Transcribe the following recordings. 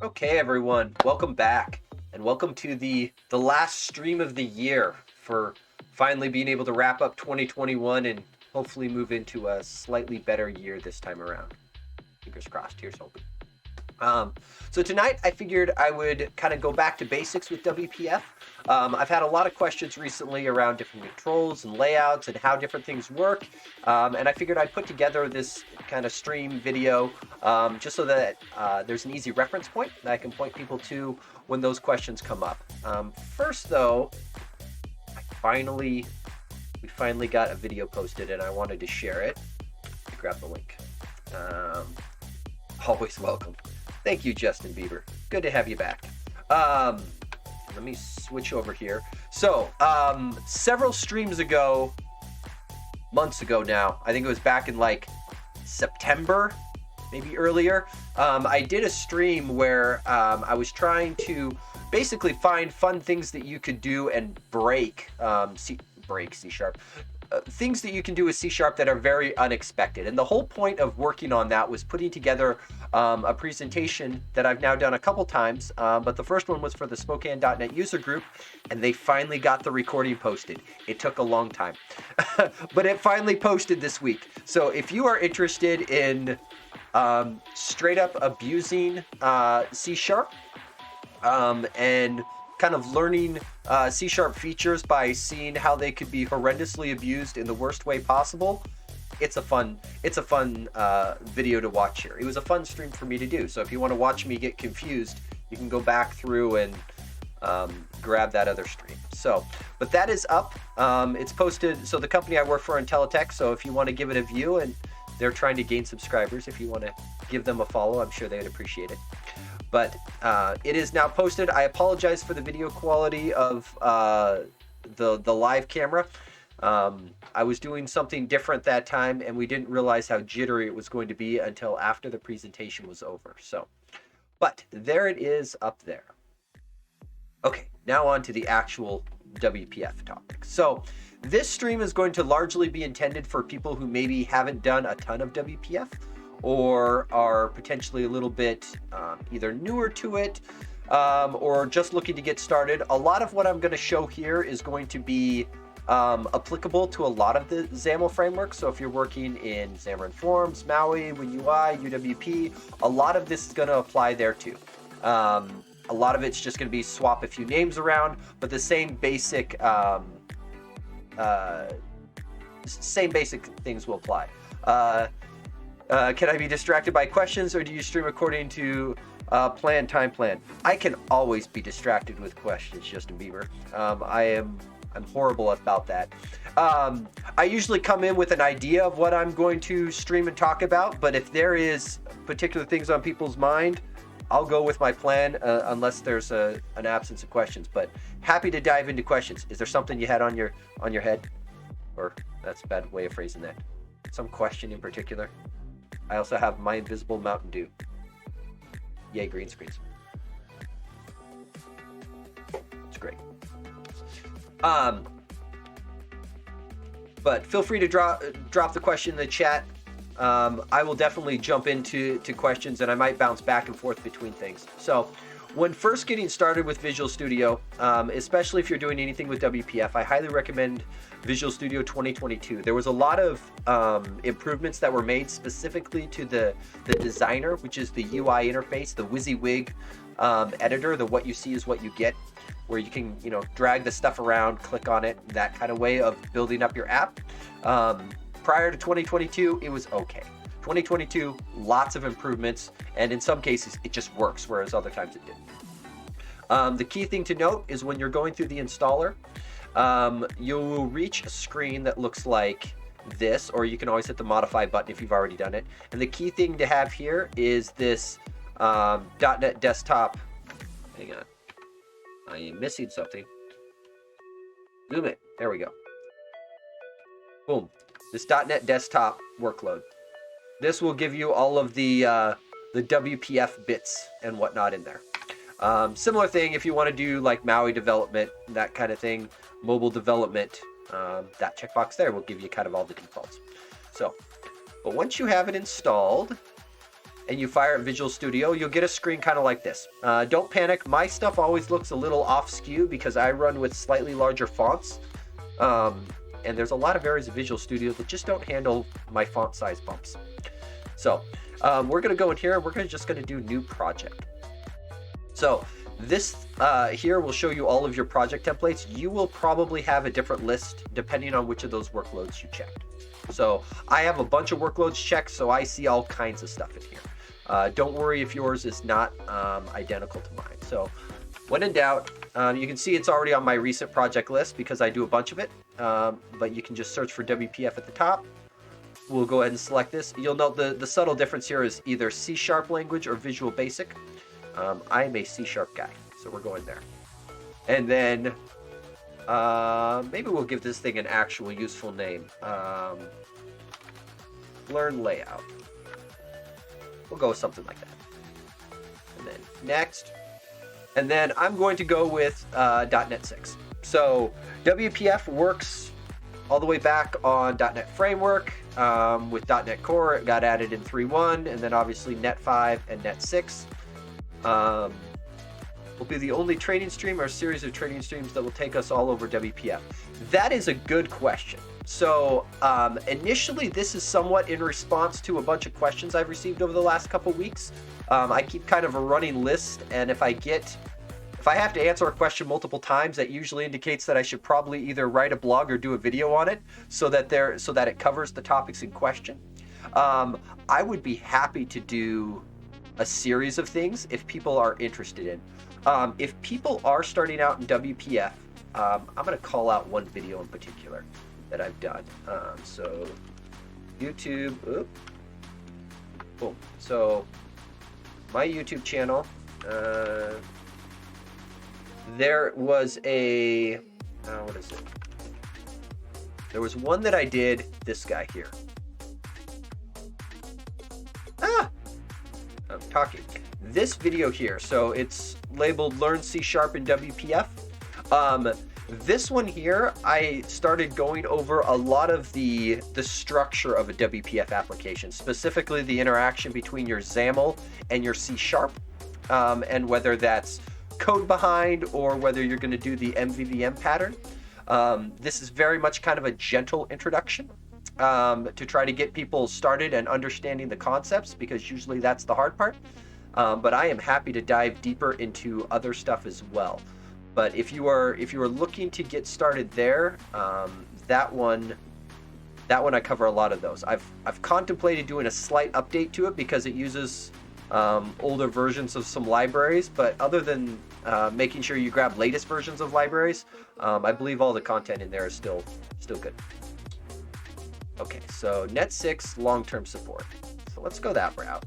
Okay, everyone, welcome back, and welcome to the last stream of the year for finally being able to wrap up 2021 and hopefully move into a slightly better year this time around. Fingers crossed. Here's hoping. So tonight I figured I would kind of go back to basics with WPF. I've had a lot of questions recently around different controls and layouts and how different things work. And I figured I'd put together this kind of stream video just so that there's an easy reference point that I can point people to when those questions come up. First though, we finally got a video posted and I wanted to share it. Grab the link. Always welcome. Thank you, Justin Bieber. Good to have you back. Let me switch over here. So, several streams ago, months ago now, I think it was back in like September, maybe earlier, I did a stream where I was trying to basically find fun things that you could do and break C#. Things that you can do with C# that are very unexpected. And the whole point of working on that was putting together a presentation that I've now done a couple times, but the first one was for the Spokane.net user group, and they finally got the recording posted. It took a long time, but it finally posted this week. So if you are interested in straight up abusing C# and kind of learning C# features by seeing how they could be horrendously abused in the worst way possible, it's a fun video to watch here. It was a fun stream for me to do. So if you want to watch me get confused, you can go back through and grab that other stream. So, but that is up. It's posted. So the company I work for, Intelitech. So if you want to give it a view, and they're trying to gain subscribers, if you want to give them a follow, I'm sure they'd appreciate it. But it is now posted. I apologize for the video quality of the live camera. I was doing something different that time, and we didn't realize how jittery it was going to be until after the presentation was over. So, but there it is up there. Okay, now on to the actual WPF topic. So this stream is going to largely be intended for people who maybe haven't done a ton of WPF, or are potentially a little bit either newer to it or just looking to get started. A lot of what I'm going to show here is going to be applicable to a lot of the XAML frameworks. So if you're working in Xamarin Forms, Maui, WinUI, UWP, a lot of this is going to apply there too. A lot of it's just going to be swap a few names around, but the same basic things will apply. Can I be distracted by questions, or do you stream according to time plan? I can always be distracted with questions, Justin Bieber. I'm horrible about that. I usually come in with an idea of what I'm going to stream and talk about, but if there is particular things on people's mind, I'll go with my plan unless there's an absence of questions. But happy to dive into questions. Is there something you had on your head? Or that's a bad way of phrasing that. Some question in particular? I also have my invisible Mountain Dew. Yay, green screens. It's great. But feel free to drop the question in the chat. I will definitely jump into questions, and I might bounce back and forth between things. So when first getting started with Visual Studio, especially if you're doing anything with WPF, I highly recommend Visual Studio 2022. There was a lot of improvements that were made specifically to the designer, which is the UI interface, the WYSIWYG editor, the what you see is what you get, where you can drag the stuff around, click on it, that kind of way of building up your app. Prior to 2022, it was okay. 2022, lots of improvements, and in some cases, it just works, whereas other times it didn't. The key thing to note is when you're going through the installer, you will reach a screen that looks like this, or you can always hit the modify button if you've already done it. And the key thing to have here is this .NET Desktop. Hang on, I am missing something. Zoom it. There we go. Boom. This .NET Desktop workload. This will give you all of the WPF bits and whatnot in there. Similar thing if you want to do like Maui development, that kind of thing, mobile development, that checkbox there will give you kind of all the defaults. So, but once you have it installed, and you fire at Visual Studio, you'll get a screen kind of like this. Don't panic. My stuff always looks a little off skew because I run with slightly larger fonts. And there's a lot of areas of Visual Studio that just don't handle my font size bumps. So we're going to go in here and we're just going to do new project. So this here will show you all of your project templates. You will probably have a different list depending on which of those workloads you checked. So I have a bunch of workloads checked, so I see all kinds of stuff in here. Don't worry if yours is not identical to mine. So when in doubt, you can see it's already on my recent project list because I do a bunch of it, but you can just search for WPF at the top. We'll go ahead and select this. You'll note the subtle difference here is either C# language or Visual Basic. I'm a C# guy, so we're going there. And then maybe we'll give this thing an actual useful name. Learn layout. We'll go with something like that. And then next. And then I'm going to go with .NET 6. So WPF works all the way back on .NET Framework. With .NET Core, it got added in 3.1, and then obviously .NET 5 and .NET 6. Will be the only training stream or a series of training streams that will take us all over WPF? That is a good question. So initially, this is somewhat in response to a bunch of questions I've received over the last couple weeks. I keep kind of a running list, and if I have to answer a question multiple times, that usually indicates that I should probably either write a blog or do a video on it so that it covers the topics in question. I would be happy to do a series of things if people are interested in. If people are starting out in WPF, I'm going to call out one video in particular that I've done. So YouTube, boom. So my YouTube channel, there was a, what is it? There was one that I did, this guy here. I'm talking. This video here, so it's labeled Learn C# in WPF. This one here, I started going over a lot of the structure of a WPF application, specifically the interaction between your XAML and your C#, and whether that's code behind or whether you're going to do the MVVM pattern. This is very much kind of a gentle introduction to try to get people started and understanding the concepts, because usually that's the hard part. But I am happy to dive deeper into other stuff as well. But if you are looking to get started there, that one I cover a lot of those. I've contemplated doing a slight update to it because it uses older versions of some libraries, but other than making sure you grab latest versions of libraries, I believe all the content in there is still good. Okay, so .NET 6 long-term support. So let's go that route.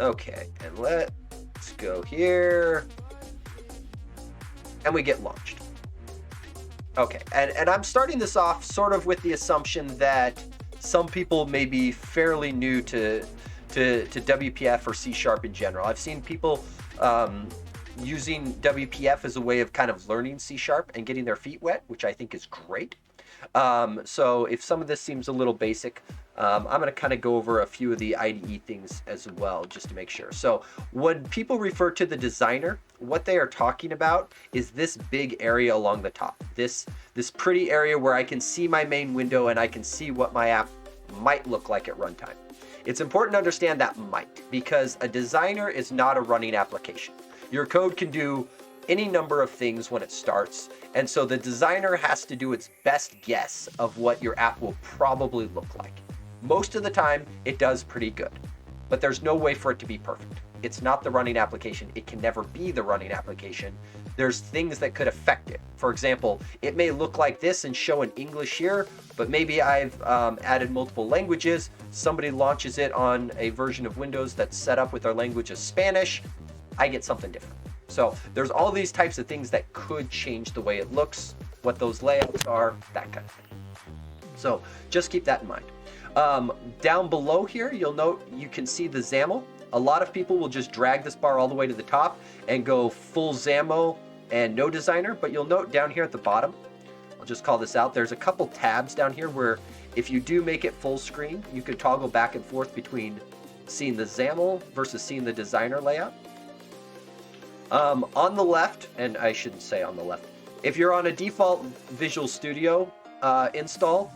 Okay, and let's go here, and we get launched. Okay, and I'm starting this off sort of with the assumption that some people may be fairly new to WPF or C# in general. I've seen people using WPF as a way of kind of learning C# and getting their feet wet, which I think is great. So if some of this seems a little basic, I'm going to kind of go over a few of the IDE things as well, just to make sure. So when people refer to the designer, what they are talking about is this big area along the top. This pretty area where I can see my main window and I can see what my app might look like at runtime. It's important to understand that might, because a designer is not a running application. Your code can do any number of things when it starts, and so the designer has to do its best guess of what your app will probably look like. Most of the time, it does pretty good, but there's no way for it to be perfect. It's not the running application. It can never be the running application. There's things that could affect it. For example, it may look like this and show in English here, but maybe I've added multiple languages. Somebody launches it on a version of Windows that's set up with our language as Spanish. I get something different. So there's all these types of things that could change the way it looks, what those layouts are, that kind of thing. So just keep that in mind. Down below here, you'll note you can see the XAML. A lot of people will just drag this bar all the way to the top and go full XAML and no designer, but you'll note down here at the bottom, I'll just call this out, there's a couple tabs down here where If you do make it full screen, you can toggle back and forth between seeing the XAML versus seeing the designer layout. On the left, and I shouldn't say on the left, if you're on a default Visual Studio install,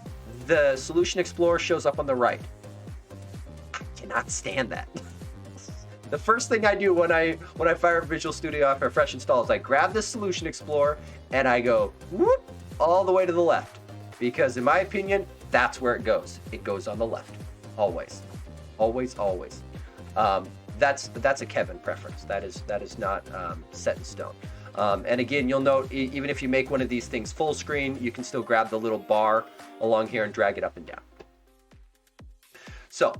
the Solution Explorer shows up on the right. I cannot stand that. The first thing I do when I fire Visual Studio after a fresh install is I grab this Solution Explorer and I go whoop all the way to the left, because in my opinion, that's where it goes. It goes on the left, always, always, always. That's a Kevin preference. That is not set in stone. And again, you'll note even if you make one of these things full screen, you can still grab the little bar along here and drag it up and down. So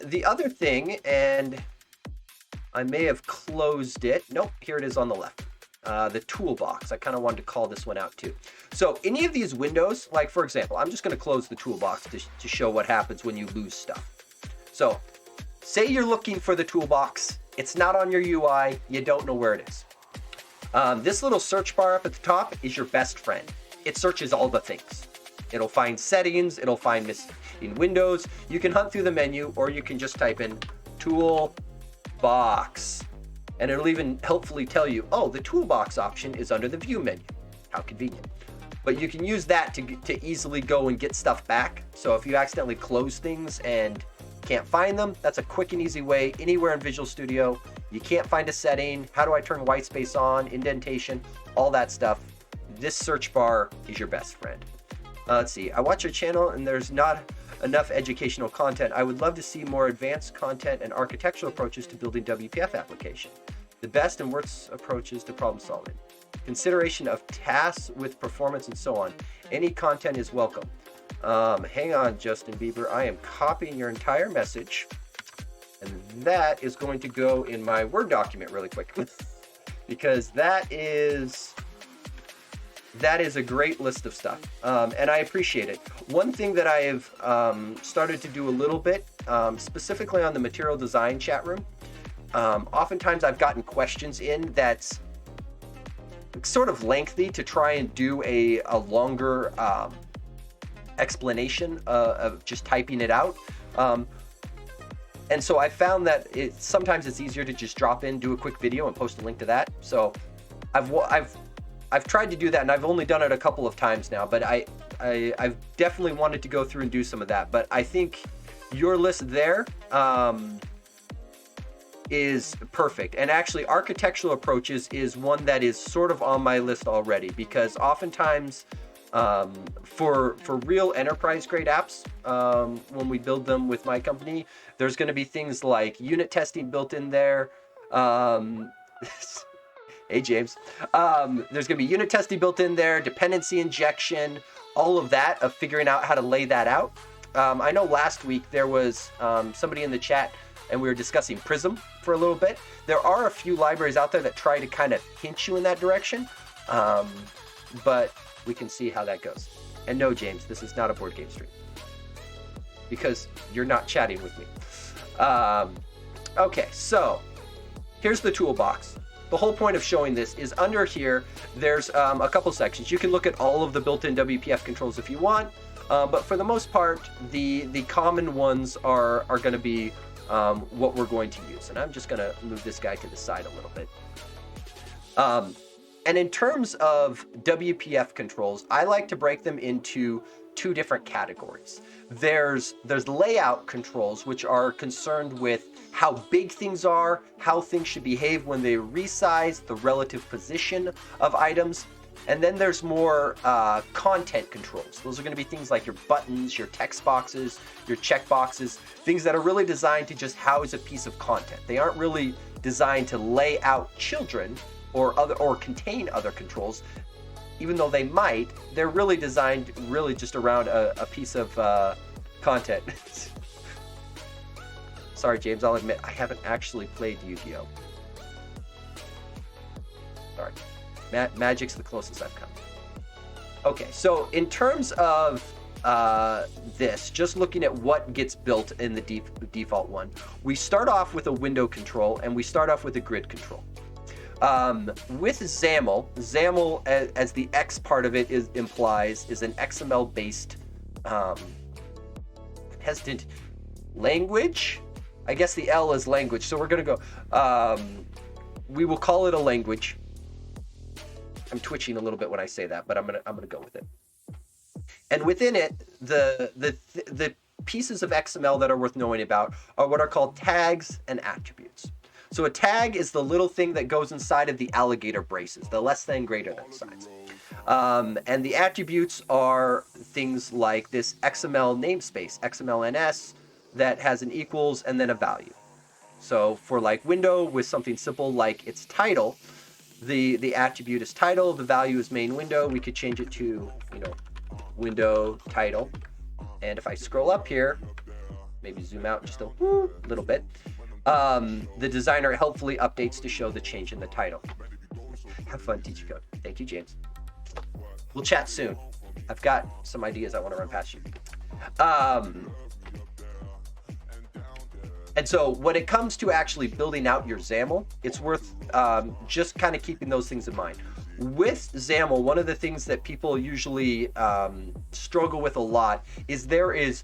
the other thing, and I may have closed it. Nope, here it is on the left. The toolbox. I kind of wanted to call this one out too. So any of these windows, like for example, I'm just going to close the toolbox to show what happens when you lose stuff. So say you're looking for the toolbox. It's not on your UI. You don't know where it is. This little search bar up at the top is your best friend. It searches all the things. It'll find settings. It'll find missing windows. You can hunt through the menu, or you can just type in toolbox. And it'll even helpfully tell you, oh, the toolbox option is under the view menu. How convenient. But you can use that to easily go and get stuff back. So if you accidentally close things and can't find them, that's a quick and easy way. Anywhere in Visual Studio, you can't find a setting. How do I turn white space on, indentation, all that stuff? This search bar is your best friend. Let's see, I watch your channel and there's not enough educational content. I would love to see more advanced content and architectural approaches to building WPF application. The best and worst approaches to problem solving. Consideration of tasks with performance and so on. Any content is welcome. Hang on, Justin Bieber. I am copying your entire message. And that is going to go in my Word document really quick. Because that is a great list of stuff, and I appreciate it. One thing that I have started to do a little bit, specifically on the material design chat room, oftentimes I've gotten questions in that's sort of lengthy to try and do a longer explanation of just typing it out. And so I found that sometimes it's easier to just drop in, do a quick video, and post a link to that. So I've tried to do that, and I've only done it a couple of times now, but I've definitely wanted to go through and do some of that. But I think your list there is perfect. And actually, architectural approaches is one that is sort of on my list already, because oftentimes for real enterprise grade apps, when we build them with my company, there's going to be things like unit testing built in there. Hey, James. There's going to be unit testing built in there, dependency injection, all of that, of figuring out how to lay that out. I know last week there was somebody in the chat, and we were discussing Prism for a little bit. There are a few libraries out there that try to kind of hint you in that direction, but we can see how that goes. And no, James, this is not a board game stream, because you're not chatting with me. Okay, so here's the toolbox. The whole point of showing this is under here, there's a couple sections. You can look at all of the built-in WPF controls if you want, but for the most part, the common ones are going to be what we're going to use. And I'm just going to move this guy to the side a little bit. And in terms of WPF controls, I like to break them into two different categories. There's layout controls, which are concerned with how big things are, how things should behave when they resize, the relative position of items. And then there's more content controls. Those are going to be things like your buttons, your text boxes, your check boxes, things that are really designed to just house a piece of content. They aren't really designed to lay out children or contain other controls. Even though they might, they're really designed really just around a piece of content. Sorry, James, I'll admit, I haven't actually played Yu-Gi-Oh! Sorry. Magic's the closest I've come. Okay, so in terms of this, just looking at what gets built in the default one, we start off with a window control, and we start off with a grid control. With XAML, as the X part of it implies, is an XML-based hesitant. Language. I guess the L is language. So we're going to go, we will call it a language. I'm twitching a little bit when I say that, but I'm going to go with it. And within it, the pieces of XML that are worth knowing about are what are called tags and attributes. So a tag is the little thing that goes inside of the alligator braces, the less than greater than signs. And the attributes are things like this XML namespace, XMLNS, that has an equals and then a value. So for like window with something simple like its title, the attribute is title, the value is main window. We could change it to, window title. And if I scroll up here, maybe zoom out just a little bit, the designer helpfully updates to show the change in the title. Have fun teaching code. Thank you, James. We'll chat soon. I've got some ideas I want to run past you. And so when it comes to actually building out your XAML, it's worth just kind of keeping those things in mind. With XAML, one of the things that people usually struggle with a lot is there is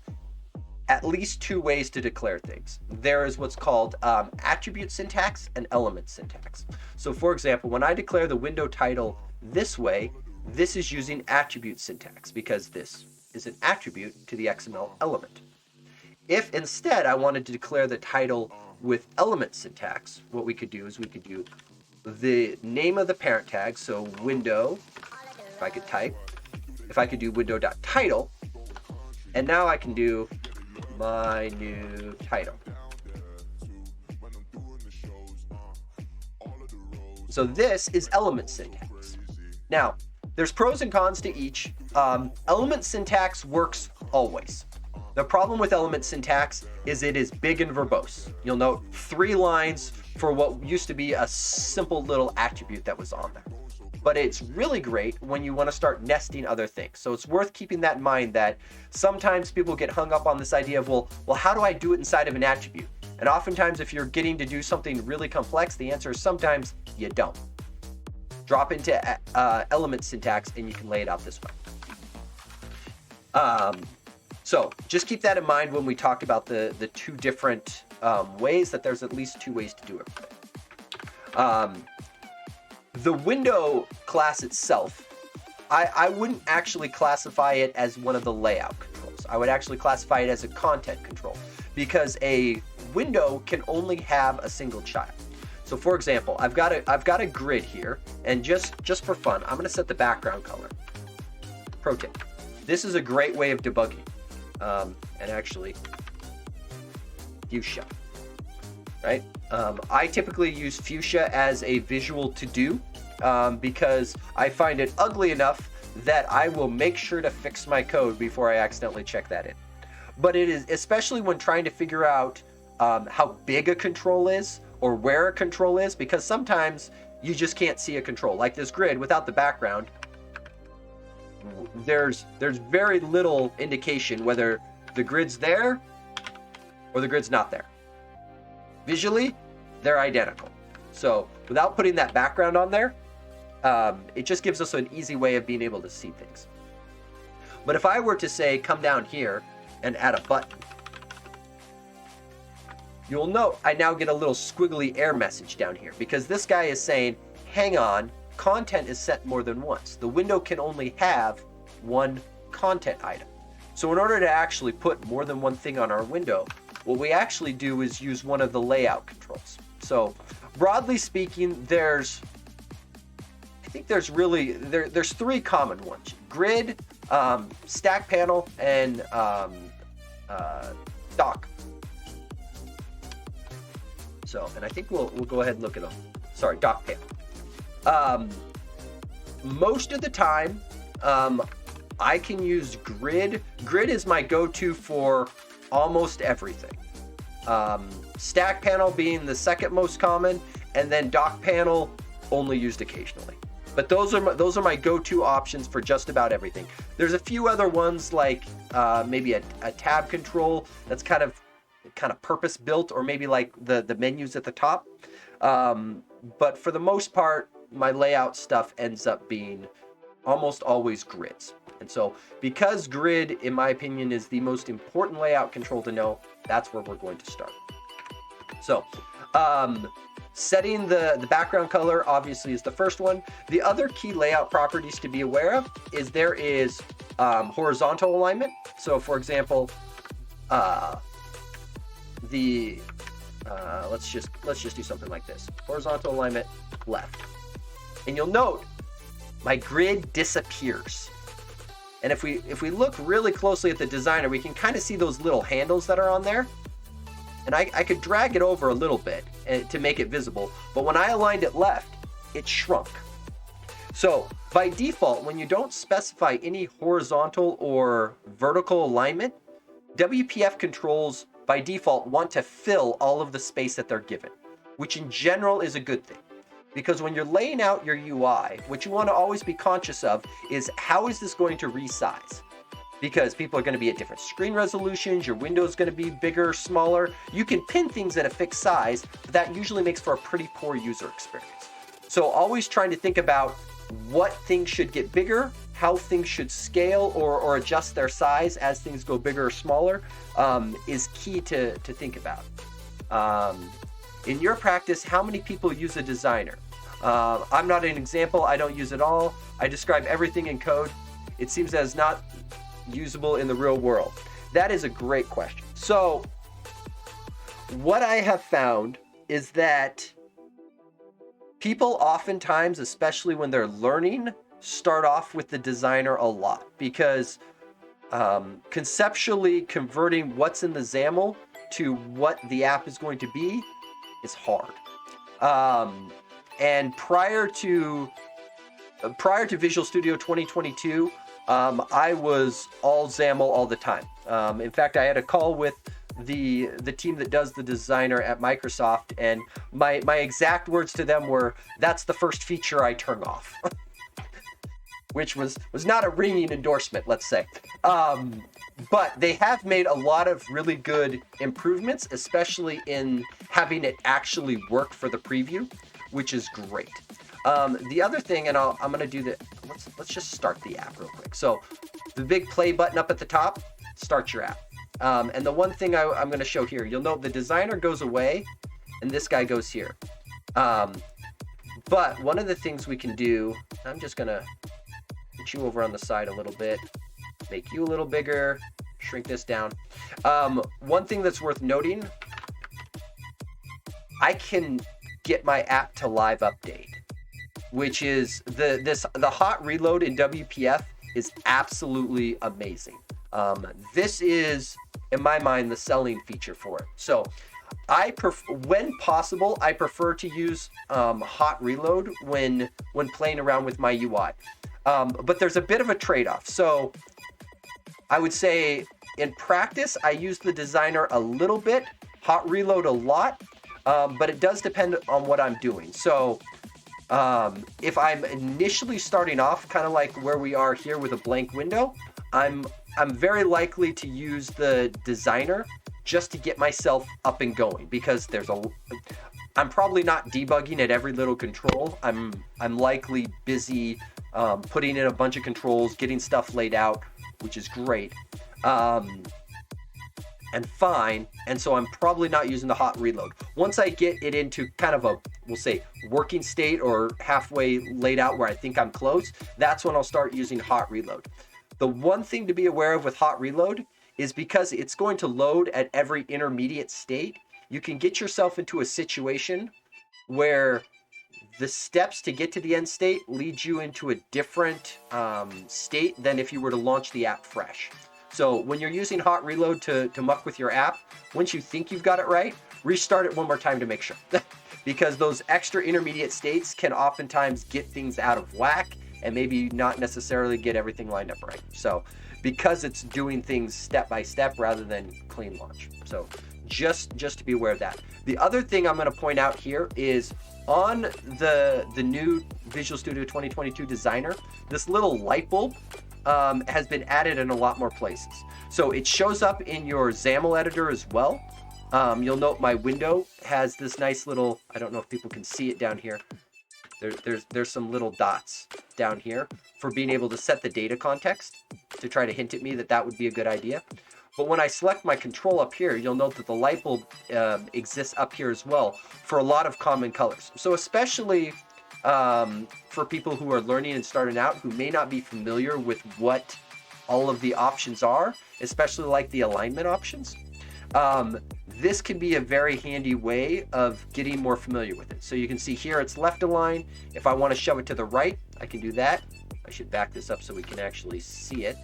at least two ways to declare things. There is what's called attribute syntax and element syntax. So for example, when I declare the window title this way, this is using attribute syntax because this is an attribute to the XML element. If instead I wanted to declare the title with element syntax, what we could do is we could do the name of the parent tag, so window, if I could type, if I could do window.title, and now I can do my new title. So this is element syntax. Now, there's pros and cons to each. Element syntax works always. The problem with element syntax is it is big and verbose. You'll note 3 lines for what used to be a simple little attribute that was on there. But it's really great when you want to start nesting other things. So it's worth keeping that in mind that sometimes people get hung up on this idea of, well, how do I do it inside of an attribute? And oftentimes if you're getting to do something really complex, the answer is sometimes you don't. Drop into element syntax and you can lay it out this way. So just keep that in mind when we talk about the 2 different ways, that there's at least 2 ways to do it. The window class itself, I wouldn't actually classify it as one of the layout controls. I would actually classify it as a content control because a window can only have a single child. So for example, I've got a grid here, and just for fun, I'm going to set the background color. Pro tip: this is a great way of debugging. And actually, fuchsia, right? I typically use fuchsia as a visual to do because I find it ugly enough that I will make sure to fix my code before I accidentally check that in. But it is, especially when trying to figure out how big a control is or where a control is, because sometimes you just can't see a control. Like this grid without the background, there's very little indication whether the grid's there or the grid's not there. Visually, they're identical. So without putting that background on there, it just gives us an easy way of being able to see things. But if I were to say, come down here and add a button, you'll note I now get a little squiggly error message down here because this guy is saying, hang on, content is set more than once. The window can only have one content item. So in order to actually put more than one thing on our window, what we actually do is use one of the layout controls. So broadly speaking, there's 3 common ones: grid, StackPanel, and Dock. So, and I think we'll go ahead and look at them. Sorry, DockPanel. Most of the time, I can use grid. Grid is my go-to for almost everything. StackPanel being the second most common, and then DockPanel only used occasionally. But those are my go-to options for just about everything. There's a few other ones like maybe a tab control that's kind of purpose built, or maybe like the menus at the top. But for the most part, my layout stuff ends up being almost always grids. And so because grid, in my opinion, is the most important layout control to know, that's where we're going to start. So setting the background color obviously is the first one. The other key layout properties to be aware of is there is horizontal alignment. So for example, let's just do something like this. Horizontal alignment left. And you'll note my grid disappears. And if we look really closely at the designer, we can kind of see those little handles that are on there. And I could drag it over a little bit to make it visible, but when I aligned it left, it shrunk. So by default, when you don't specify any horizontal or vertical alignment, WPF controls by default want to fill all of the space that they're given, which in general is a good thing. Because when you're laying out your UI, what you want to always be conscious of is how is this going to resize? Because people are going to be at different screen resolutions, your window is going to be bigger, smaller. You can pin things at a fixed size, but that usually makes for a pretty poor user experience. So always trying to think about what things should get bigger, how things should scale or adjust their size as things go bigger or smaller is key to think about. In your practice, how many people use a designer? I'm not an example. I don't use it all. I describe everything in code. It seems as not usable in the real world. That is a great question. So what I have found is that people oftentimes, especially when they're learning, start off with the designer a lot because conceptually converting what's in the XAML to what the app is going to be is hard. And prior to Visual Studio 2022, I was all XAML all the time. In fact, I had a call with the team that does the designer at Microsoft, and my exact words to them were, "That's the first feature I turn off," which was not a ringing endorsement, let's say. But they have made a lot of really good improvements, especially in having it actually work for the preview, which is great. The other thing, and I'm going to do the, let's just start the app real quick. So the big play button up at the top, start your app. And the one thing I'm going to show here, you'll note the designer goes away and this guy goes here. But one of the things we can do, I'm just going to put you over on the side a little bit, make you a little bigger, shrink this down. One thing that's worth noting, I can get my app to live update, which is the hot reload in WPF is absolutely amazing. This is, in my mind, the selling feature for it. So when possible, I prefer to use hot reload when playing around with my UI. But there's a bit of a trade-off. So I would say in practice, I use the designer a little bit, hot reload a lot, but it does depend on what I'm doing. So if I'm initially starting off, kind of like where we are here with a blank window, I'm very likely to use the designer just to get myself up and going, because I'm probably not debugging at every little control. I'm likely busy putting in a bunch of controls, getting stuff laid out, which is great and fine. And so I'm probably not using the hot reload. Once I get it into kind of a, we'll say, working state or halfway laid out where I think I'm close, that's when I'll start using hot reload. The one thing to be aware of with hot reload is because it's going to load at every intermediate state, you can get yourself into a situation where the steps to get to the end state lead you into a different state than if you were to launch the app fresh. So when you're using hot reload to muck with your app, once you think you've got it right, restart it one more time to make sure. Because those extra intermediate states can oftentimes get things out of whack and maybe not necessarily get everything lined up right. So because it's doing things step by step rather than clean launch. So just to be aware of that. The other thing I'm going to point out here is on the new Visual Studio 2022 designer, this little light bulb has been added in a lot more places. So it shows up in your XAML editor as well. You'll note my window has this nice little, I don't know if people can see it down here. There's some little dots down here for being able to set the data context to try to hint at me that that would be a good idea. But when I select my control up here, you'll note that the light bulb exists up here as well for a lot of common colors. So especially for people who are learning and starting out who may not be familiar with what all of the options are, especially like the alignment options, this can be a very handy way of getting more familiar with it. So you can see here it's left align. If I want to shove it to the right, I can do that. I should back this up so we can actually see it.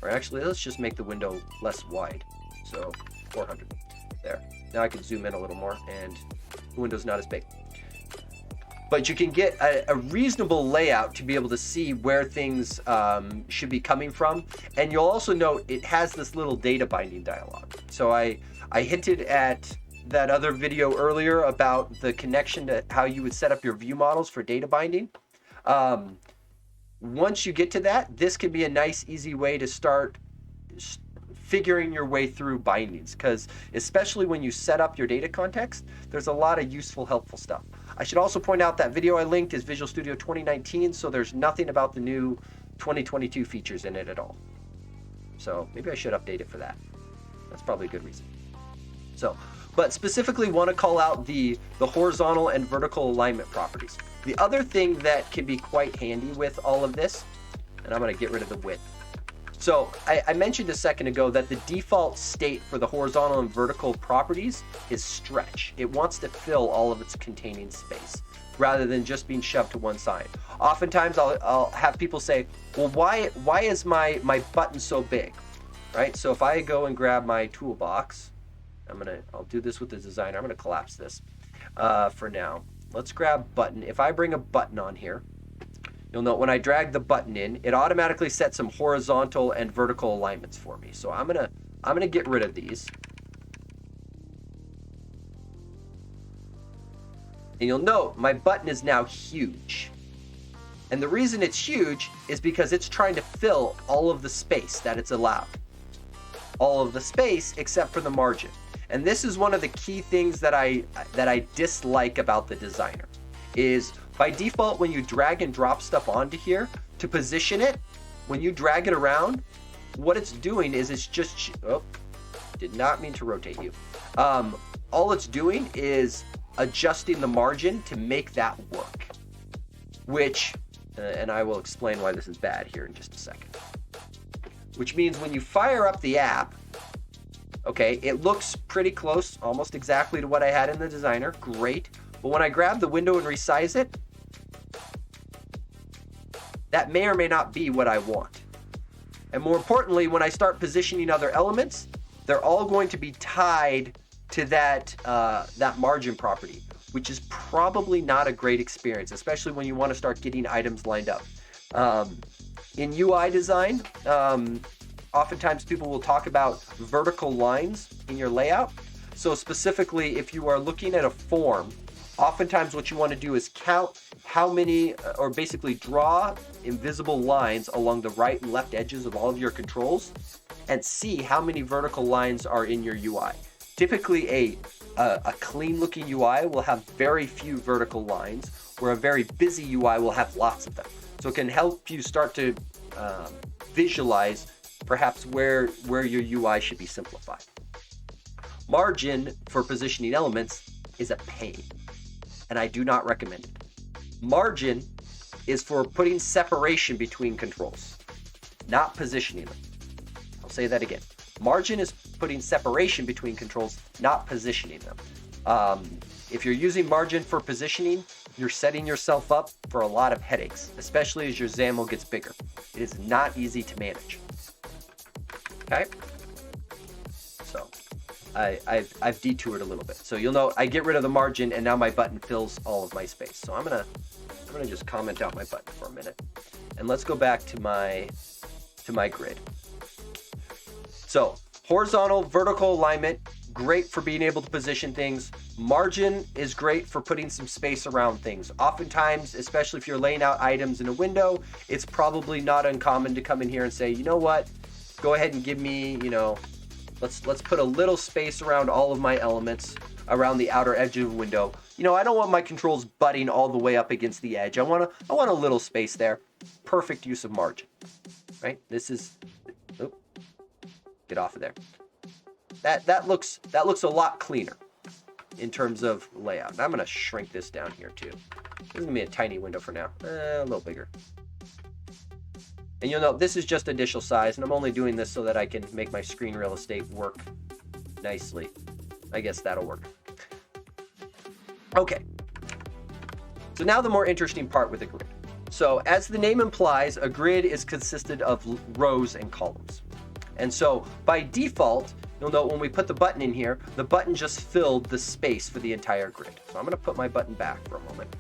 Or actually, let's just make the window less wide. So 400 there. Now I can zoom in a little more and the window's not as big. But you can get a reasonable layout to be able to see where things should be coming from. And you'll also note it has this little data binding dialog. So I hinted at that other video earlier about the connection to how you would set up your view models for data binding. Once you get to that, this can be a nice, easy way to start figuring your way through bindings, because especially when you set up your data context, there's a lot of useful, helpful stuff. I should also point out that video I linked is Visual Studio 2019, so there's nothing about the new 2022 features in it at all. So maybe I should update it for that. That's probably a good reason. So, but specifically want to call out the horizontal and vertical alignment properties. The other thing that can be quite handy with all of this, and I'm going to get rid of the width. So I mentioned a second ago that the default state for the horizontal and vertical properties is stretch. It wants to fill all of its containing space rather than just being shoved to one side. Oftentimes I'll have people say, well, why is my button so big, right? So if I go and grab my toolbox, I'll do this with the designer. I'm gonna collapse this for now. Let's grab button. If I bring a button on here, you'll note when I drag the button in, it automatically sets some horizontal and vertical alignments for me. So I'm gonna get rid of these. And you'll note my button is now huge. And the reason it's huge is because it's trying to fill all of the space that it's allowed. All of the space except for the margin. And this is one of the key things that I dislike about the designer is by default, when you drag and drop stuff onto here to position it, when you drag it around, what it's doing is it's just, oh, did not mean to rotate you. All it's doing is adjusting the margin to make that work, which, and I will explain why this is bad here in just a second. Which means when you fire up the app, okay, it looks pretty close, almost exactly to what I had in the designer, great. But when I grab the window and resize it, that may or may not be what I want. And more importantly, when I start positioning other elements, they're all going to be tied to that margin property, which is probably not a great experience, especially when you want to start getting items lined up. In UI design, oftentimes people will talk about vertical lines in your layout. So specifically, if you are looking at a form, oftentimes what you want to do is count how many, or basically draw invisible lines along the right and left edges of all of your controls and see how many vertical lines are in your UI. Typically a clean looking UI will have very few vertical lines, where a very busy UI will have lots of them. So it can help you start to visualize perhaps where your UI should be simplified. Margin for positioning elements is a pain, and I do not recommend it. Margin is for putting separation between controls, not positioning them. I'll say that again. Margin is putting separation between controls, not positioning them. If you're using margin for positioning, you're setting yourself up for a lot of headaches, especially as your XAML gets bigger. It is not easy to manage. Okay? So I've detoured a little bit. So you'll know I get rid of the margin and now my button fills all of my space. So I'm gonna just comment out my button for a minute. And let's go back to my grid. So horizontal, vertical alignment, great for being able to position things. Margin is great for putting some space around things. Oftentimes, especially if you're laying out items in a window, it's probably not uncommon to come in here and say, you know what, go ahead and give me, let's put a little space around all of my elements around the outer edge of the window you know, I don't want my controls butting all the way up against the edge. I want a little space there. Perfect use of margin, right? This is, oh, get off of there. That looks a lot cleaner in terms of layout. And I'm going to shrink this down here too. This is going to be a tiny window for now, a little bigger. And you'll note this is just initial size, and I'm only doing this so that I can make my screen real estate work nicely. I guess that'll work. Okay. So now the more interesting part with a grid. So as the name implies, a grid is consisted of rows and columns. And so by default, you'll note when we put the button in here, the button just filled the space for the entire grid. So I'm going to put my button back for a moment.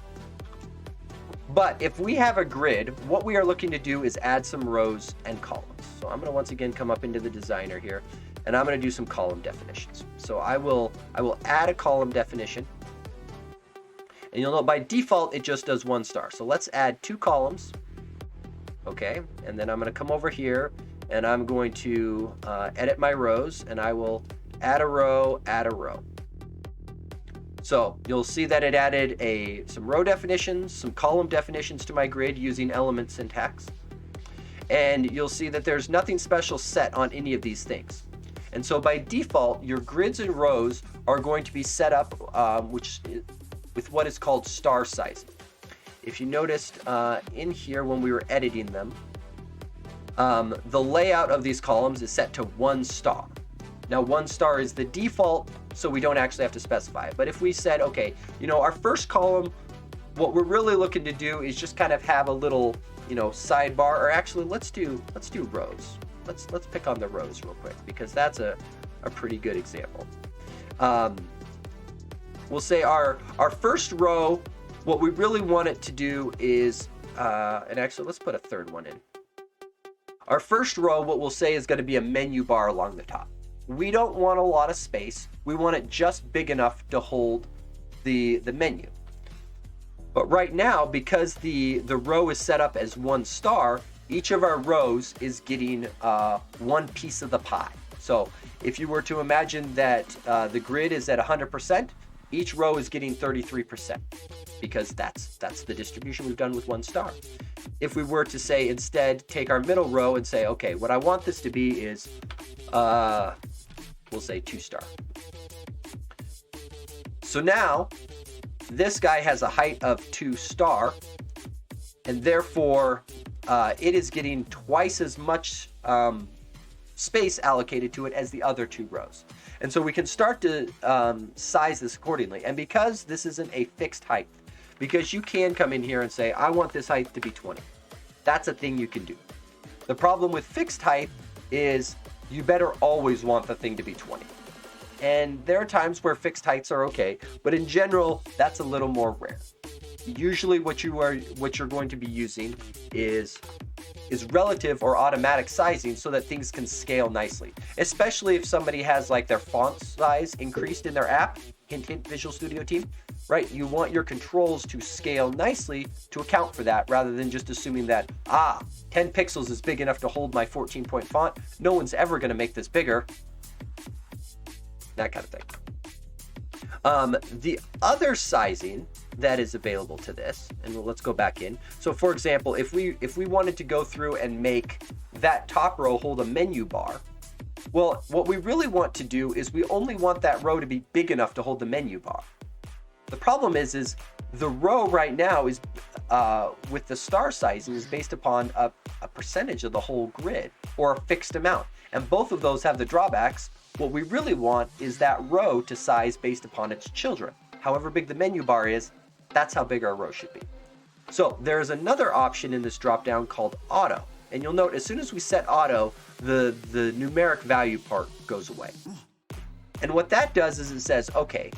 But if we have a grid, what we are looking to do is add some rows and columns. So I'm going to once again come up into the designer here, and I'm going to do some column definitions. So I will add a column definition. And you'll note by default, it just does 1 star. So let's add 2 columns. Okay, and then I'm going to come over here, and I'm going to edit my rows, and I will add a row, add a row. So you'll see that it added some row definitions, some column definitions to my grid using element syntax. And you'll see that there's nothing special set on any of these things. And so by default, your grids and rows are going to be set up with what is called star sizing. If you noticed in here when we were editing them, the layout of these columns is set to 1 star. Now 1 star is the default, so we don't actually have to specify it. But if we said, okay, you know, our first column, what we're really looking to do is just kind of have a little, you know, sidebar, or actually let's do rows. Let's pick on the rows real quick, because that's a pretty good example. We'll say our first row, what we really want it to do is, and actually let's put a third one in. Our first row, what we'll say is going to be a menu bar along the top. We don't want a lot of space. We want it just big enough to hold the menu. But right now, because the row is set up as 1 star, each of our rows is getting 1 piece of the pie. So if you were to imagine that the grid is at 100%, each row is getting 33%, because that's the distribution we've done with 1 star. If we were to say instead, take our middle row and say, okay, what I want this to be is, we'll say 2 star. So now this guy has a height of 2 star, and therefore it is getting twice as much space allocated to it as the other 2 rows. And so we can start to size this accordingly. And because this isn't a fixed height, because you can come in here and say, I want this height to be 20. That's a thing you can do. The problem with fixed height is you better always want the thing to be 20. And there are times where fixed heights are okay, but in general, that's a little more rare. Usually what you're going to be using is relative or automatic sizing so that things can scale nicely. Especially if somebody has like their font size increased in their app, hint hint Visual Studio team, right? You want your controls to scale nicely to account for that, rather than just assuming that, 10 pixels is big enough to hold my 14-point font. No one's ever going to make this bigger. That kind of thing. The other sizing that is available to this, and let's go back in. So for example, if we wanted to go through and make that top row hold a menu bar, well, what we really want to do is we only want that row to be big enough to hold the menu bar. The problem is the row right now is, with the star sizing, is based upon a percentage of the whole grid, or a fixed amount. And both of those have the drawbacks. What we really want is that row to size based upon its children. However big the menu bar is, that's how big our row should be. So there's another option in this dropdown called auto. And you'll note as soon as we set auto, the numeric value part goes away. And what that does is it says, okay,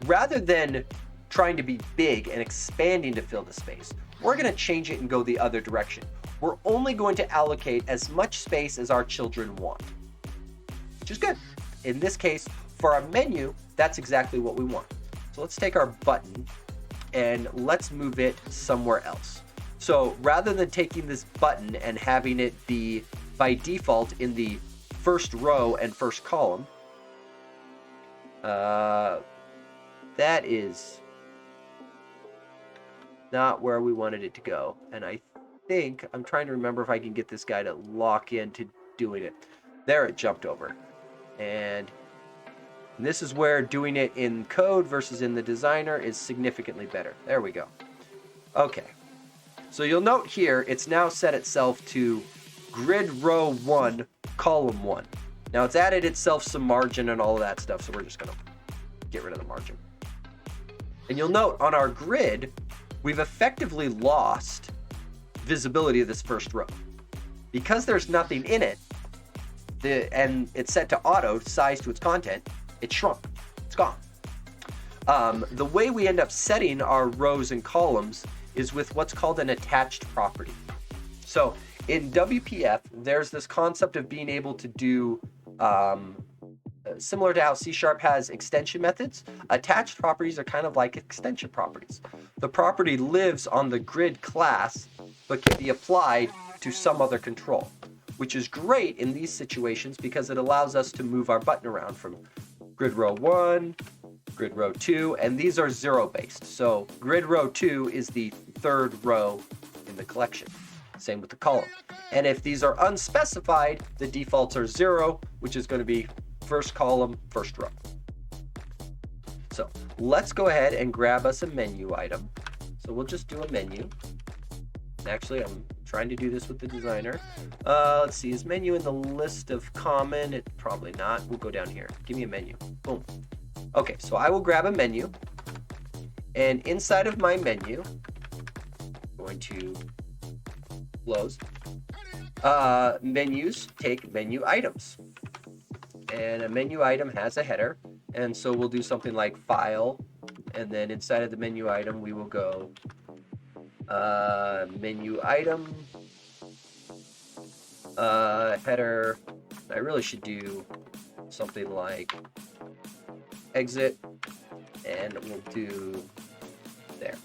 rather than trying to be big and expanding to fill the space, we're going to change it and go the other direction. We're only going to allocate as much space as our children want, which is good. In this case, for our menu, that's exactly what we want. So let's take our button and let's move it somewhere else. So rather than taking this button and having it be by default in the first row and first column, that is not where we wanted it to go. And I think, I'm trying to remember if I can get this guy to lock into doing it. There, it jumped over. And this is where doing it in code versus in the designer is significantly better. There we go. Okay. So you'll note here, it's now set itself to grid row 1, column 1. Now it's added itself some margin and all of that stuff, so we're just going to get rid of the margin. And you'll note on our grid, we've effectively lost visibility of this first row. Because there's nothing in it, and it's set to auto, size to its content, it shrunk. It's gone. The way we end up setting our rows and columns is with what's called an attached property. So in WPF, there's this concept of being able to do, similar to how C# has extension methods, attached properties are kind of like extension properties. The property lives on the grid class, but can be applied to some other control, which is great in these situations because it allows us to move our button around from grid row 1, grid row 2, and these are 0-based. So grid row 2 is the third row in the collection. Same with the column. And if these are unspecified, the defaults are 0, which is going to be first column, first row. So let's go ahead and grab us a menu item. So we'll just do a menu. Actually, I'm trying to do this with the designer. Let's see, is menu in the list of common? It probably not. We'll go down here. Give me a menu. Boom. Okay, so I will grab a menu. And inside of my menu, I'm going to close. Menus take menu items. And a menu item has a header. And so we'll do something like file. And then inside of the menu item, we will go menu item, header. I really should do something like exit, and we'll do there.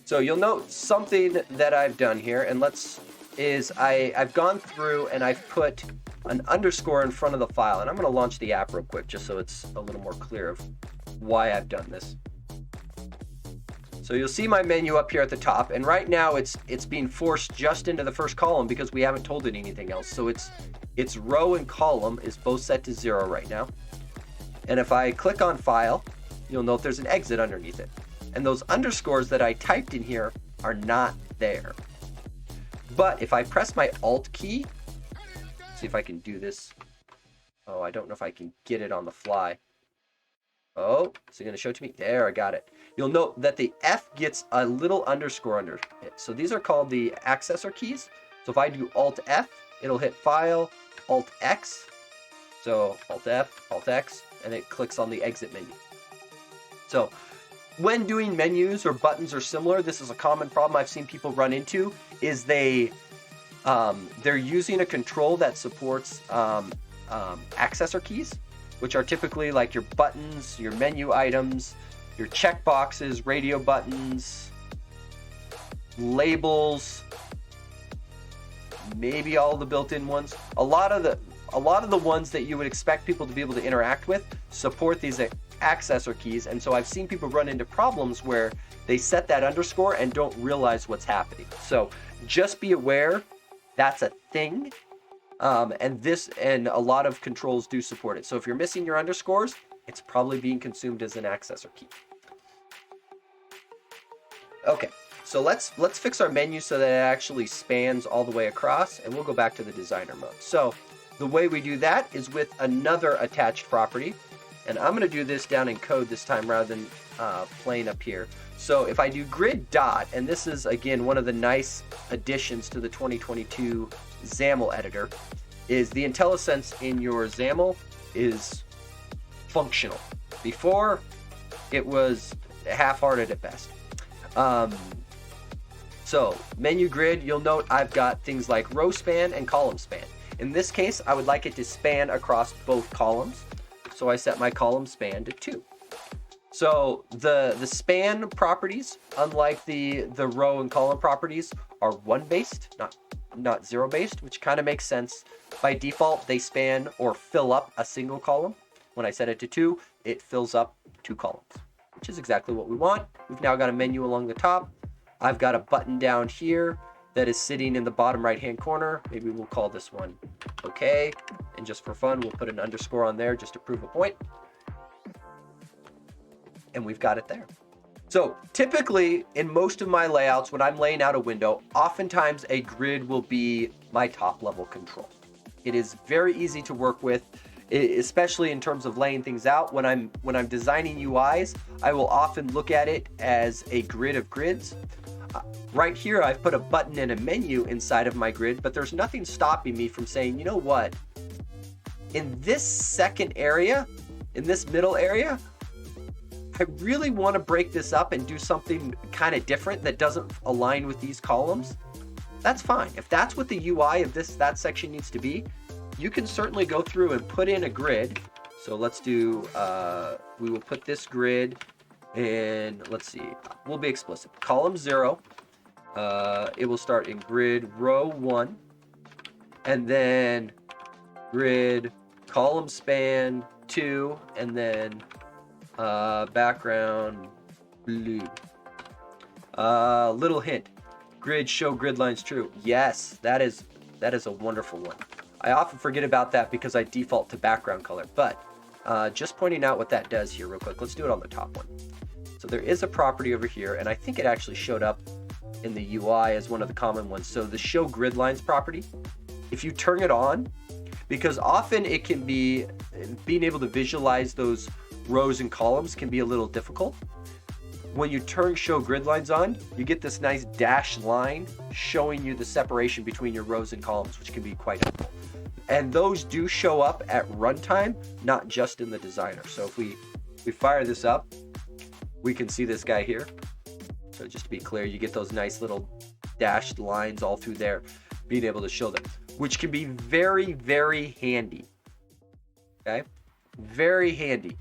So you'll note something that I've done here, and I've gone through and I've put an underscore in front of the file, and I'm going to launch the app real quick just so it's a little more clear of why I've done this. So you'll see my menu up here at the top, and right now it's being forced just into the first column because we haven't told it anything else. So its row and column is both set to 0 right now. And if I click on file, you'll note there's an exit underneath it. And those underscores that I typed in here are not there. But if I press my Alt key, see if I can do this. Oh, I don't know if I can get it on the fly. Oh, is it going to show it to me? There, I got it. You'll note that the F gets a little underscore under it. So these are called the accessor keys. So if I do Alt F, it'll hit File, Alt X. So Alt F, Alt X, and it clicks on the exit menu. So when doing menus or buttons or similar, this is a common problem I've seen people run into, is they're using a control that supports accessor keys, which are typically like your buttons, your menu items, your checkboxes, radio buttons, labels, maybe all the built-in ones. A lot of the ones that you would expect people to be able to interact with support these accessor keys, and so I've seen people run into problems where they set that underscore and don't realize what's happening. So just be aware that's a thing. And a lot of controls do support it. So if you're missing your underscores, it's probably being consumed as an accessor key. Okay, so let's fix our menu so that it actually spans all the way across, and we'll go back to the designer mode. So the way we do that is with another attached property, and I'm going to do this down in code this time rather than plain up here. So if I do grid dot, and this is again one of the nice additions to the 2022 XAML editor, is the IntelliSense in your XAML is functional. Before, it was half-hearted at best. So menu grid, you'll note I've got things like row span and column span. In this case, I would like it to span across both columns, so I set my column span to 2. So the span properties, unlike the row and column properties, are 1-based, not 0-based, which kind of makes sense. By default, they span or fill up a single column. When I set it to 2, it fills up 2 columns, which is exactly what we want. We've now got a menu along the top. I've got a button down here that is sitting in the bottom right hand corner. Maybe we'll call this one okay, and just for fun we'll put an underscore on there just to prove a point, and we've got it there. So typically in most of my layouts, when I'm laying out a window, oftentimes a grid will be my top level control. It is very easy to work with, especially in terms of laying things out. When I'm designing UIs, I will often look at it as a grid of grids. Right here, I've put a button and a menu inside of my grid, but there's nothing stopping me from saying, you know what? In this second area, in this middle area, I really want to break this up and do something kind of different that doesn't align with these columns. That's fine. If that's what the UI of that section needs to be, you can certainly go through and put in a grid. So let's do, we will put this grid, and let's see, we'll be explicit. Column 0, it will start in grid row 1, and then grid column span 2, and then background blue. Little hint, grid show grid lines true. Yes, that is a wonderful one. I often forget about that because I default to background color, but just pointing out what that does here real quick. Let's do it on the top one. So there is a property over here, and I think it actually showed up in the UI as one of the common ones. So the show grid lines property, if you turn it on, because often it can be, being able to visualize those rows and columns can be a little difficult. When you turn show grid lines on, you get this nice dashed line showing you the separation between your rows and columns, which can be quite helpful. And those do show up at runtime, not just in the designer. So if we fire this up, we can see this guy here. So just to be clear, you get those nice little dashed lines all through there, being able to show them, which can be very, very handy. Okay, very handy.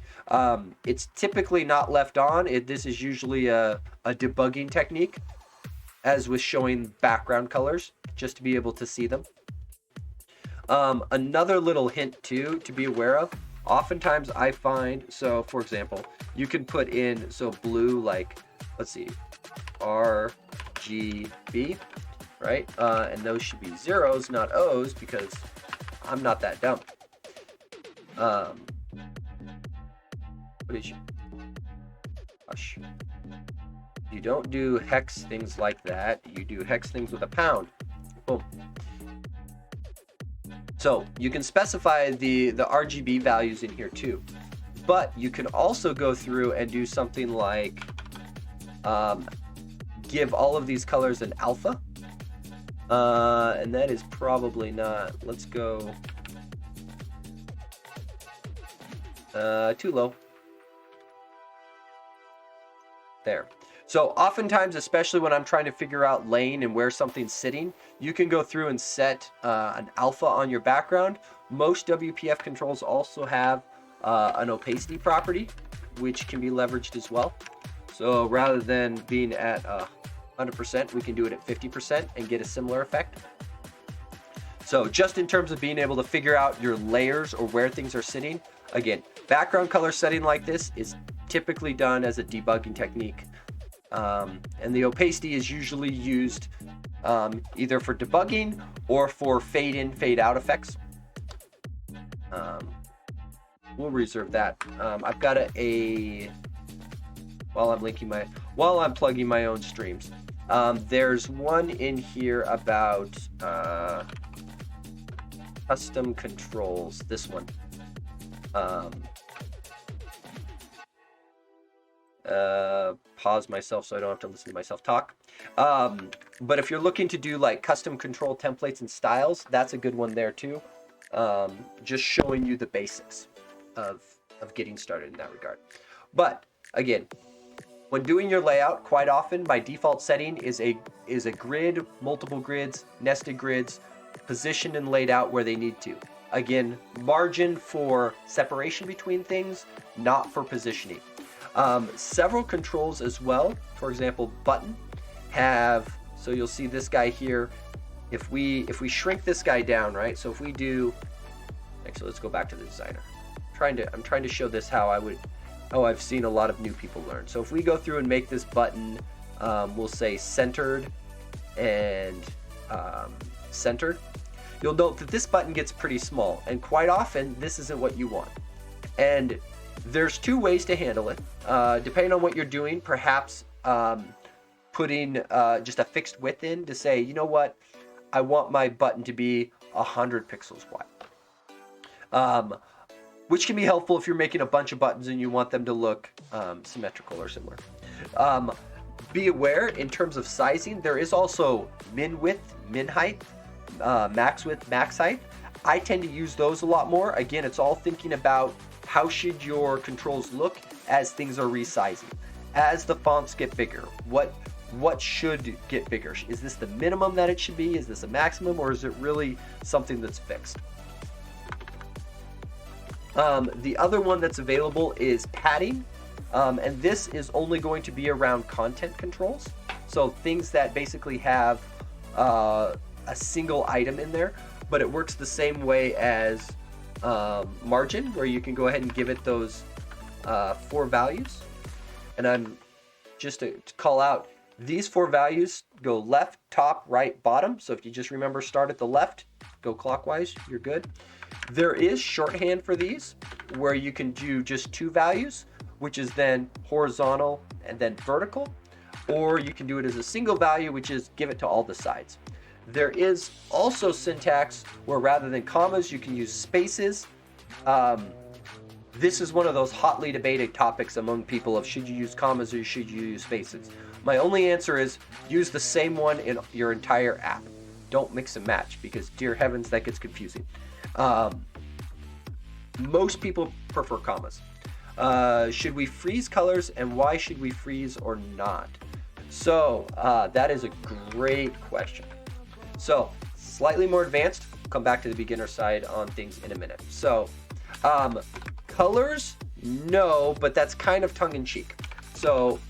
It's typically not left on. This is usually a debugging technique, as with showing background colors, just to be able to see them. Another little hint too to be aware of, oftentimes I find, so for example, you can put in, so blue, like, let's see, RGB, right? And those should be zeros, not O's, because I'm not that dumb. What is you? Hush. You don't do hex things like that. You do hex things with a pound. Boom. So you can specify the RGB values in here too, but you can also go through and do something like give all of these colors an alpha, and that is probably not, let's go too low. There. So oftentimes, especially when I'm trying to figure out lane and where something's sitting, you can go through and set an alpha on your background. Most WPF controls also have an opacity property, which can be leveraged as well. So rather than being at 100%, we can do it at 50% and get a similar effect. So just in terms of being able to figure out your layers or where things are sitting, again, background color setting like this is typically done as a debugging technique. And the opacity is usually used either for debugging or for fade in, fade out effects. We'll reserve that. I've got while I'm plugging my own streams. There's one in here about custom controls. This one. Pause myself so I don't have to listen to myself talk. But if you're looking to do like custom control templates and styles, that's a good one there too. Just showing you the basics of getting started in that regard. But again, when doing your layout, quite often my default setting is a grid, multiple grids, nested grids, positioned and laid out where they need to. Again, margin for separation between things, not for positioning. Several controls as well, for example, button have, so you'll see this guy here, if we shrink this guy down, right? So if we do, actually let's go back to the designer. I'm trying to show this how I've seen a lot of new people learn. So if we go through and make this button we'll say centered and centered, you'll note that this button gets pretty small, and quite often this isn't what you want. And there's two ways to handle it. Depending on what you're doing, perhaps putting just a fixed width in to say, you know what, I want my button to be 100 pixels wide. Which can be helpful if you're making a bunch of buttons and you want them to look symmetrical or similar. Be aware, in terms of sizing, there is also min width, min height, max width, max height. I tend to use those a lot more. Again, it's all thinking about how should your controls look as things are resizing. As the fonts get bigger, what should get bigger? Is this the minimum that it should be? Is this a maximum, or is it really something that's fixed? The other one that's available is padding, and this is only going to be around content controls. So things that basically have a single item in there, but it works the same way as margin, where you can go ahead and give it those 4 values. And I'm just to call out, these 4 values go left, top, right, bottom. So if you just remember, start at the left, go clockwise, you're good. There is shorthand for these, where you can do just 2 values, which is then horizontal and then vertical, or you can do it as a single value, which is give it to all the sides. There is also syntax where rather than commas, you can use spaces. This is one of those hotly debated topics among people of should you use commas or should you use spaces. My only answer is use the same one in your entire app. Don't mix and match, because dear heavens, that gets confusing. Most people prefer commas. Should we freeze colors, and why should we freeze or not? So that is a great question. So slightly more advanced, come back to the beginner side on things in a minute. So colors, no, but that's kind of tongue-in-cheek. So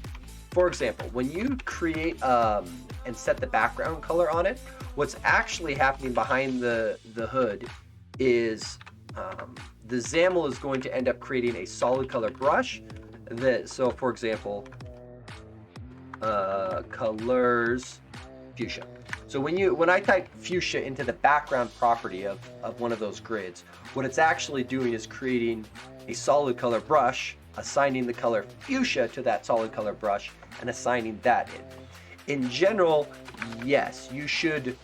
for example, when you create and set the background color on it, what's actually happening behind the hood is the XAML is going to end up creating a solid color brush. So for example, colors fuchsia. So when I type fuchsia into the background property of one of those grids, what it's actually doing is creating a solid color brush, assigning the color fuchsia to that solid color brush, and assigning that in. In general, yes, you should.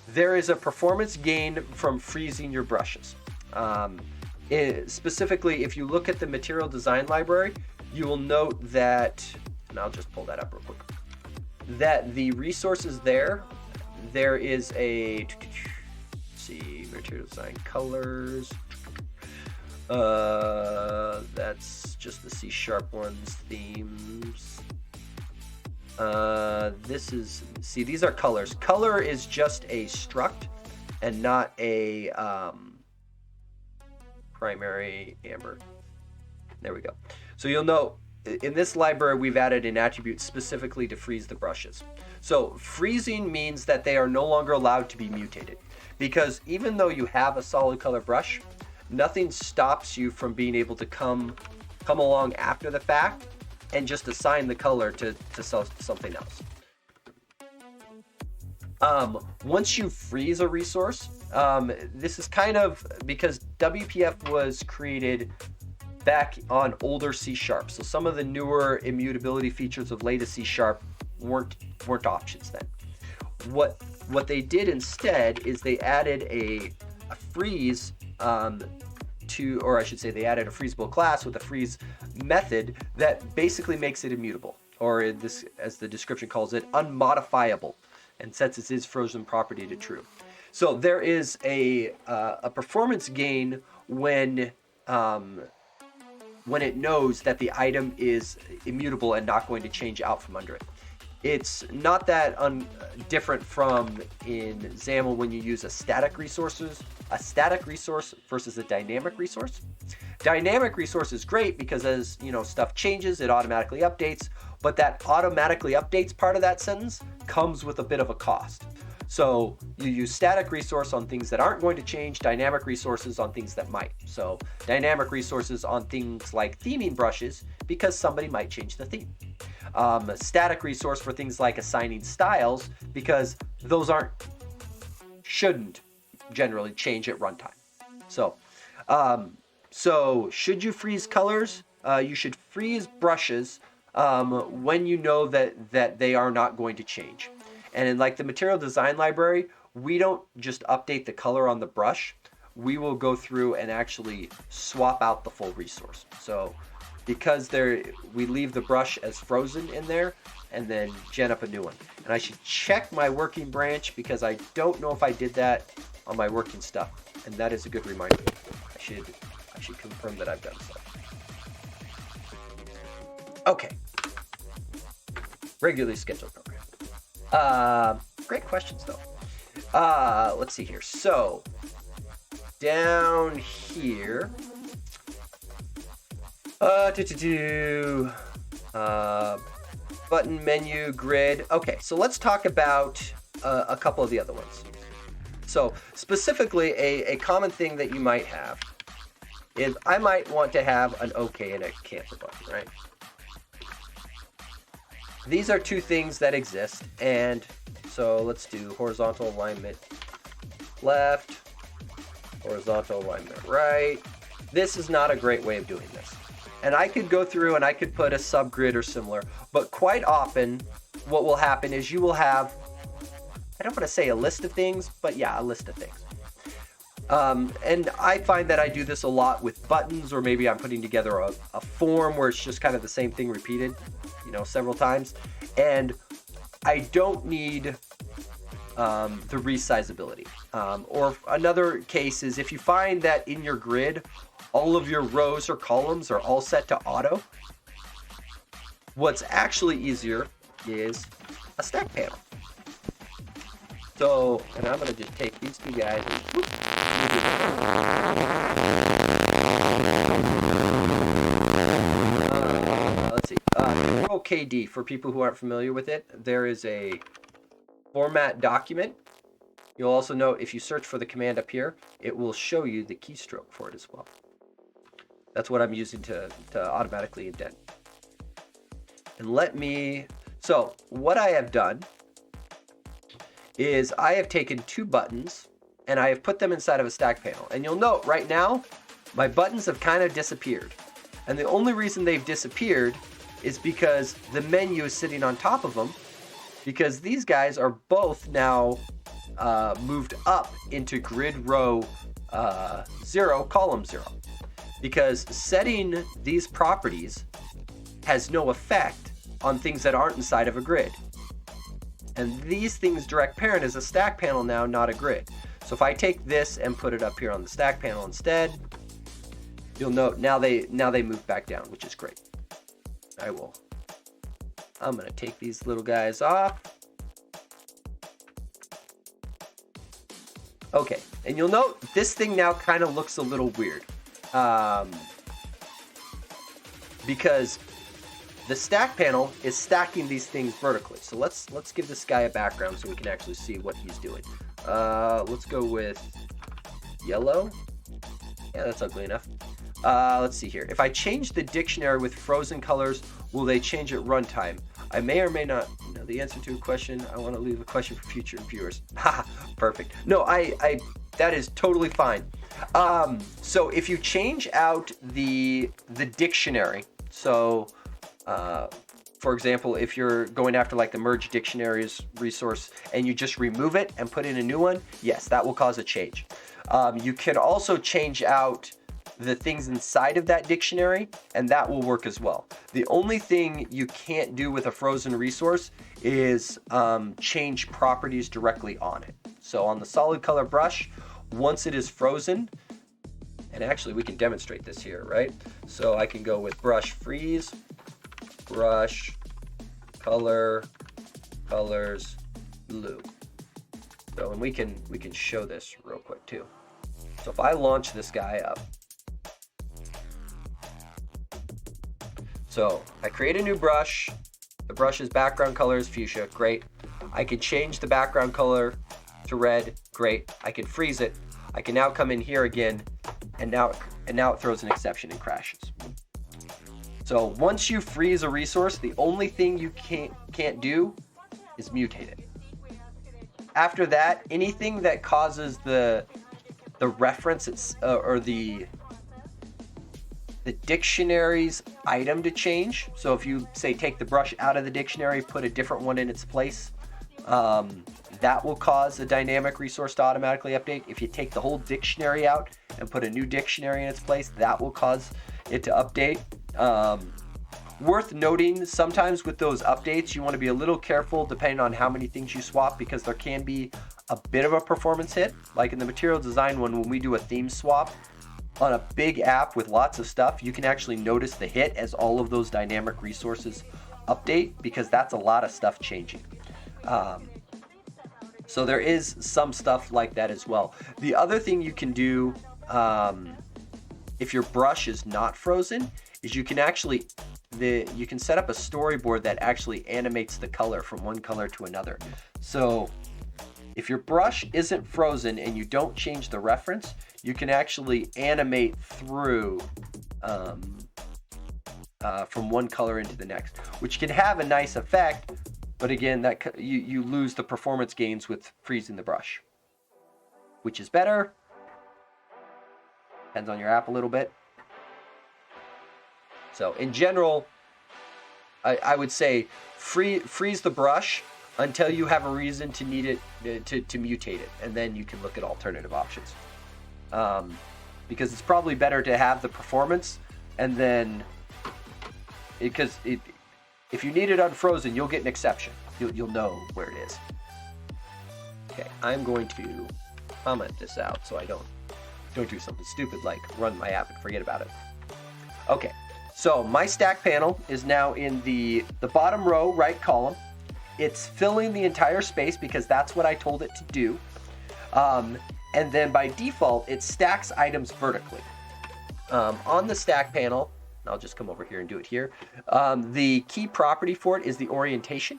There is a performance gain from freezing your brushes. Specifically, if you look at the material design library, you will note that, and I'll just pull that up real quick, that the resources there is a, let's see, material design colors, that's just the C# ones, themes. This is, see, these are colors. Color is just a struct and not a primary amber. There we go. So you'll note in this library we've added an attribute specifically to freeze the brushes. So freezing means that they are no longer allowed to be mutated, because even though you have a solid color brush, nothing stops you from being able to come along after the fact and just assign the color to something else. Once you freeze a resource, this is kind of because WPF was created back on older C#. So some of the newer immutability features of latest C# weren't options then. What they did instead is they added a freeze or I should say they added a freezable class with a freeze method that basically makes it immutable, or this, as the description calls it, unmodifiable, and sets its frozen property to true. So there is a performance gain when it knows that the item is immutable and not going to change out from under it. It's not that different from in XAML when you use a static resource versus a dynamic resource. Dynamic resource is great because as stuff changes, it automatically updates, but that automatically updates part of that sentence comes with a bit of a cost. So you use static resource on things that aren't going to change, dynamic resources on things that might. So dynamic resources on things like theming brushes, because somebody might change the theme. Static resource for things like assigning styles, because those shouldn't generally change at runtime. So should you freeze colors? You should freeze brushes when you know that they are not going to change. And in like the material design library, we don't just update the color on the brush. We will go through and actually swap out the full resource. So because we leave the brush as frozen in there and then gen up a new one. And I should check my working branch because I don't know if I did that on my working stuff. And that is a good reminder. I should confirm that I've done so. Okay. Regularly scheduled program. Great questions though. Let's see here. So down here, button, menu, grid. Okay, so let's talk about a couple of the other ones. So specifically, a common thing that you might have is I might want to have an OK and a cancel button, right? These are two things that exist, and so let's do horizontal alignment left, horizontal alignment right. This is not a great way of doing this. And I could go through and I could put a subgrid or similar, but quite often what will happen is you will have, I don't want to say a list of things, but yeah, a list of things. And I find that I do this a lot with buttons, or maybe I'm putting together a form where it's just kind of the same thing repeated, several times. And I don't need the resizability. Or another case is if you find that in your grid, all of your rows or columns are all set to auto, what's actually easier is a stack panel. So, and I'm going to just take these two guys and whoop, let's see. KD, for people who aren't familiar with it, there is a format document. You'll also note if you search for the command up here, it will show you the keystroke for it as well. That's what I'm using to automatically indent. And so what I have done is I have taken two buttons and I have put them inside of a stack panel. And you'll note right now, my buttons have kind of disappeared. And the only reason they've disappeared is because the menu is sitting on top of them, because these guys are both now moved up into grid row 0, column 0. Because setting these properties has no effect on things that aren't inside of a grid. And these things direct parent is a stack panel now, not a grid. So if I take this and put it up here on the stack panel instead, you'll note now they move back down, which is great. I'm gonna take these little guys off. Okay, and you'll note this thing now kind of looks a little weird. Because the stack panel is stacking these things vertically. So let's give this guy a background so we can actually see what he's doing. Let's go with yellow. Yeah, that's ugly enough. Let's see here. If I change the dictionary with frozen colors, will they change at runtime? I may or may not know the answer to a question. I want to leave a question for future viewers. Haha, perfect. No, that is totally fine. So if you change out the dictionary, so for example, if you're going after like the merge dictionaries resource and you just remove it and put in a new one, yes, that will cause a change. You can also change out the things inside of that dictionary, and that will work as well. The only thing you can't do with a frozen resource is change properties directly on it. So on the solid color brush, once it is frozen, and actually we can demonstrate this here, right? So I can go with brush freeze, brush, color, colors, blue. So, and we can show this real quick too. So if I launch this guy up, so I create a new brush, the brush's background color is fuchsia, great. I can change the background color to red, great. I can freeze it. I can now come in here again, and now it throws an exception and crashes. So once you freeze a resource, the only thing you can't do is mutate it. After that, anything that causes the reference or the dictionary's item to change. So if you say take the brush out of the dictionary, put a different one in its place, that will cause a dynamic resource to automatically update. If you take the whole dictionary out and put a new dictionary in its place, that will cause it to update. Worth noting, sometimes with those updates, you want to be a little careful depending on how many things you swap, because there can be a bit of a performance hit. Like in the material design one, when we do a theme swap on a big app with lots of stuff, you can actually notice the hit as all of those dynamic resources update, because that's a lot of stuff changing. So there is some stuff like that as well. The other thing you can do, if your brush is not frozen, is you can actually you can set up a storyboard that actually animates the color from one color to another. So if your brush isn't frozen and you don't change the reference, you can actually animate through from one color into the next, which can have a nice effect. But again, that you lose the performance gains with freezing the brush. Which is better? Depends on your app a little bit. So in general, I would say freeze the brush until you have a reason to need it to mutate it, and then you can look at alternative options. Because it's probably better to have the performance, and then if you need it unfrozen, you'll get an exception. You'll know where it is. Okay, I'm going to comment this out so I don't do something stupid like run my app and forget about it. Okay, so my stack panel is now in the bottom row, right column. It's filling the entire space because that's what I told it to do. And then by default, it stacks items vertically. On the stack panel, I'll just come over here and do it here. The key property for it is the orientation.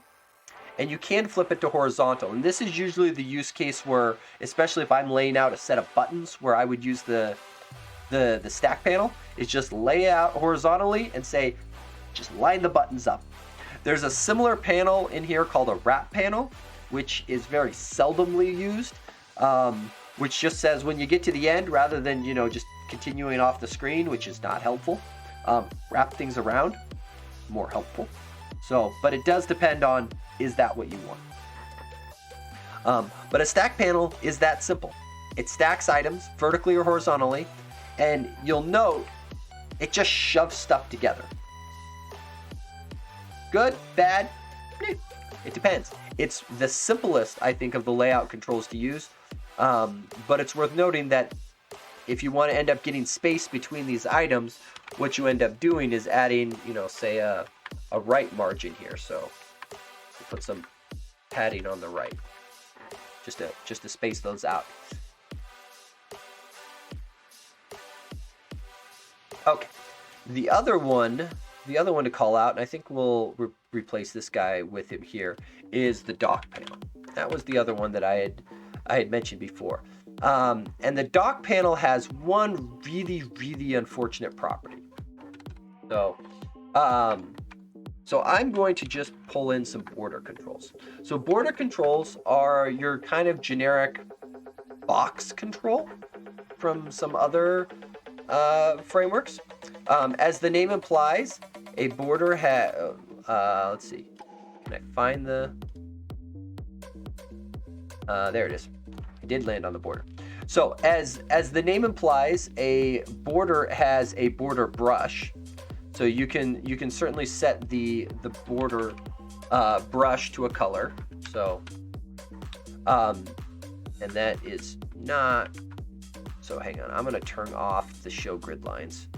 And you can flip it to horizontal. And this is usually the use case where, especially if I'm laying out a set of buttons, where I would use the stack panel, is just lay out horizontally and say, just line the buttons up. There's a similar panel in here called a wrap panel, which is very seldomly used, which just says when you get to the end, rather than, just continuing off the screen, which is not helpful, wrap things around, more helpful. So, but it does depend on, is that what you want? But a stack panel is that simple. It stacks items vertically or horizontally, and you'll note it just shoves stuff together. Good, bad, it depends. It's the simplest, I think, of the layout controls to use, but it's worth noting that if you want to end up getting space between these items, what you end up doing is adding, say a right margin here. So put some padding on the right, just to space those out. Okay, the other one to call out, and I think we'll replace this guy with him here, is the DockPanel. That was the other one that I had mentioned before. And the DockPanel has one really, really unfortunate property. So I'm going to just pull in some border controls. So border controls are your kind of generic box control from some other frameworks. As the name implies, a border has, let's see, can I find there it is. I did land on the border. So as the name implies, a border has a border brush. So you can certainly set the border brush to a color. So and that is not. So hang on, I'm going to turn off the show grid lines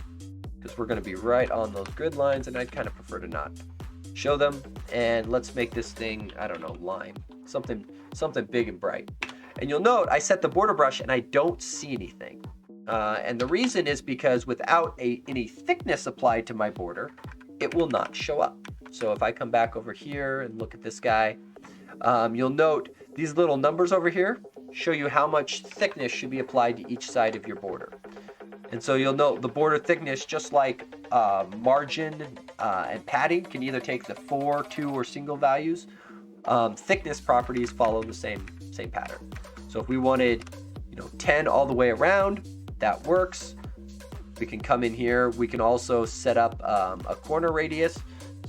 because we're going to be right on those grid lines, and I'd kind of prefer to not show them. And let's make this thing, I don't know, lime, something big and bright. And you'll note I set the border brush and I don't see anything. And the reason is because without any thickness applied to my border, it will not show up. So if I come back over here and look at this guy, you'll note these little numbers over here show you how much thickness should be applied to each side of your border. And so you'll note the border thickness, just like margin and padding, can either take the 4, 2, or single values. Thickness properties follow the same pattern. So if we wanted, 10 all the way around, that works. We can come in here. We can also set up a corner radius.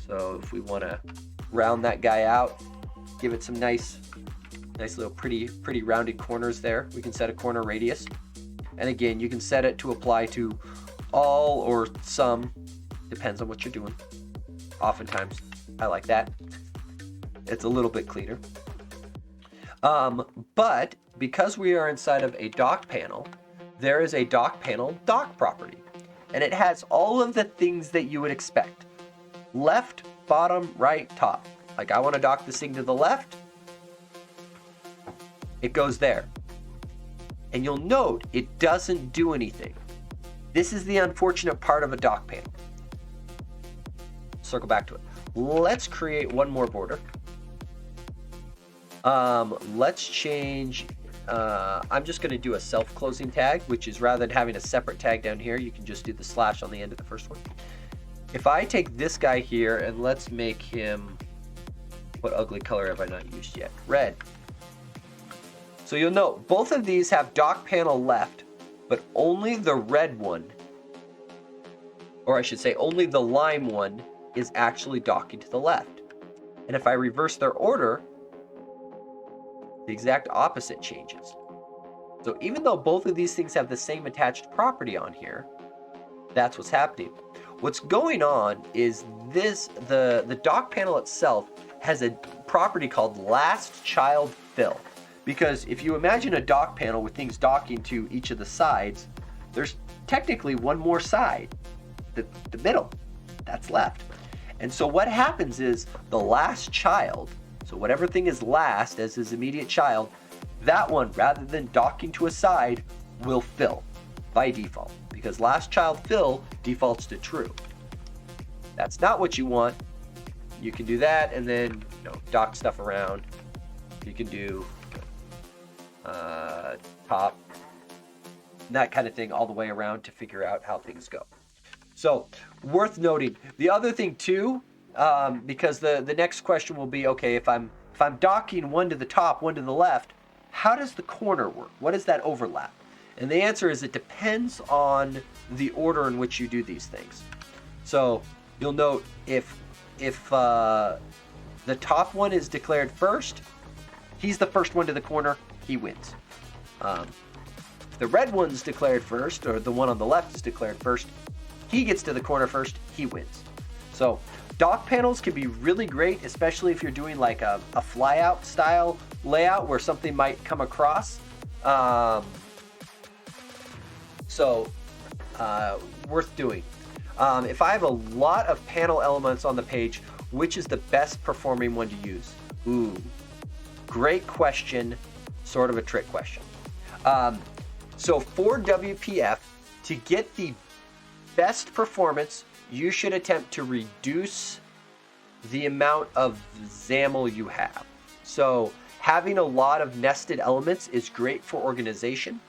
So if we want to round that guy out, give it some nice little pretty rounded corners there, we can set a corner radius. And again, you can set it to apply to all or some, depends on what you're doing. Oftentimes, I like that. It's a little bit cleaner. But because we are inside of a DockPanel, there is a DockPanel dock property. And it has all of the things that you would expect. Left, bottom, right, top. Like I want to dock this thing to the left. It goes there. And you'll note it doesn't do anything. This is the unfortunate part of a DockPanel. Circle back to it. Let's create one more border. Let's change, I'm just going to do a self-closing tag, which is rather than having a separate tag down here, you can just do the slash on the end of the first one. If I take this guy here and let's make him, what ugly color have I not used yet? Red. So you'll note both of these have DockPanel left, but only the red one, or I should say only the lime one, is actually docking to the left. And if I reverse their order, the exact opposite changes. So even though both of these things have the same attached property on here, that's what's happening. What's going on is the DockPanel itself has a property called last child fill. Because if you imagine a DockPanel with things docking to each of the sides, there's technically one more side, the middle, that's left. And so what happens is the last child, so whatever thing is last as his immediate child, that one, rather than docking to a side, will fill by default. Because last child fill defaults to true. That's not what you want. You can do that and then dock stuff around. You can do top, that kind of thing all the way around to figure out how things go. So worth noting. The other thing too, because the next question will be, okay, if I'm docking one to the top, one to the left, how does the corner work? What is that overlap? And the answer is it depends on the order in which you do these things. So you'll note if the top one is declared first, he's the first one to the corner, he wins. If the red one's declared first, or the one on the left is declared first, he gets to the corner first, he wins. So DockPanels can be really great, especially if you're doing like a flyout style layout where something might come across. Worth doing. If I have a lot of panel elements on the page, which is the best performing one to use? Ooh, great question, sort of a trick question. So for WPF, to get the best performance, you should attempt to reduce the amount of XAML you have. So having a lot of nested elements is great for organization,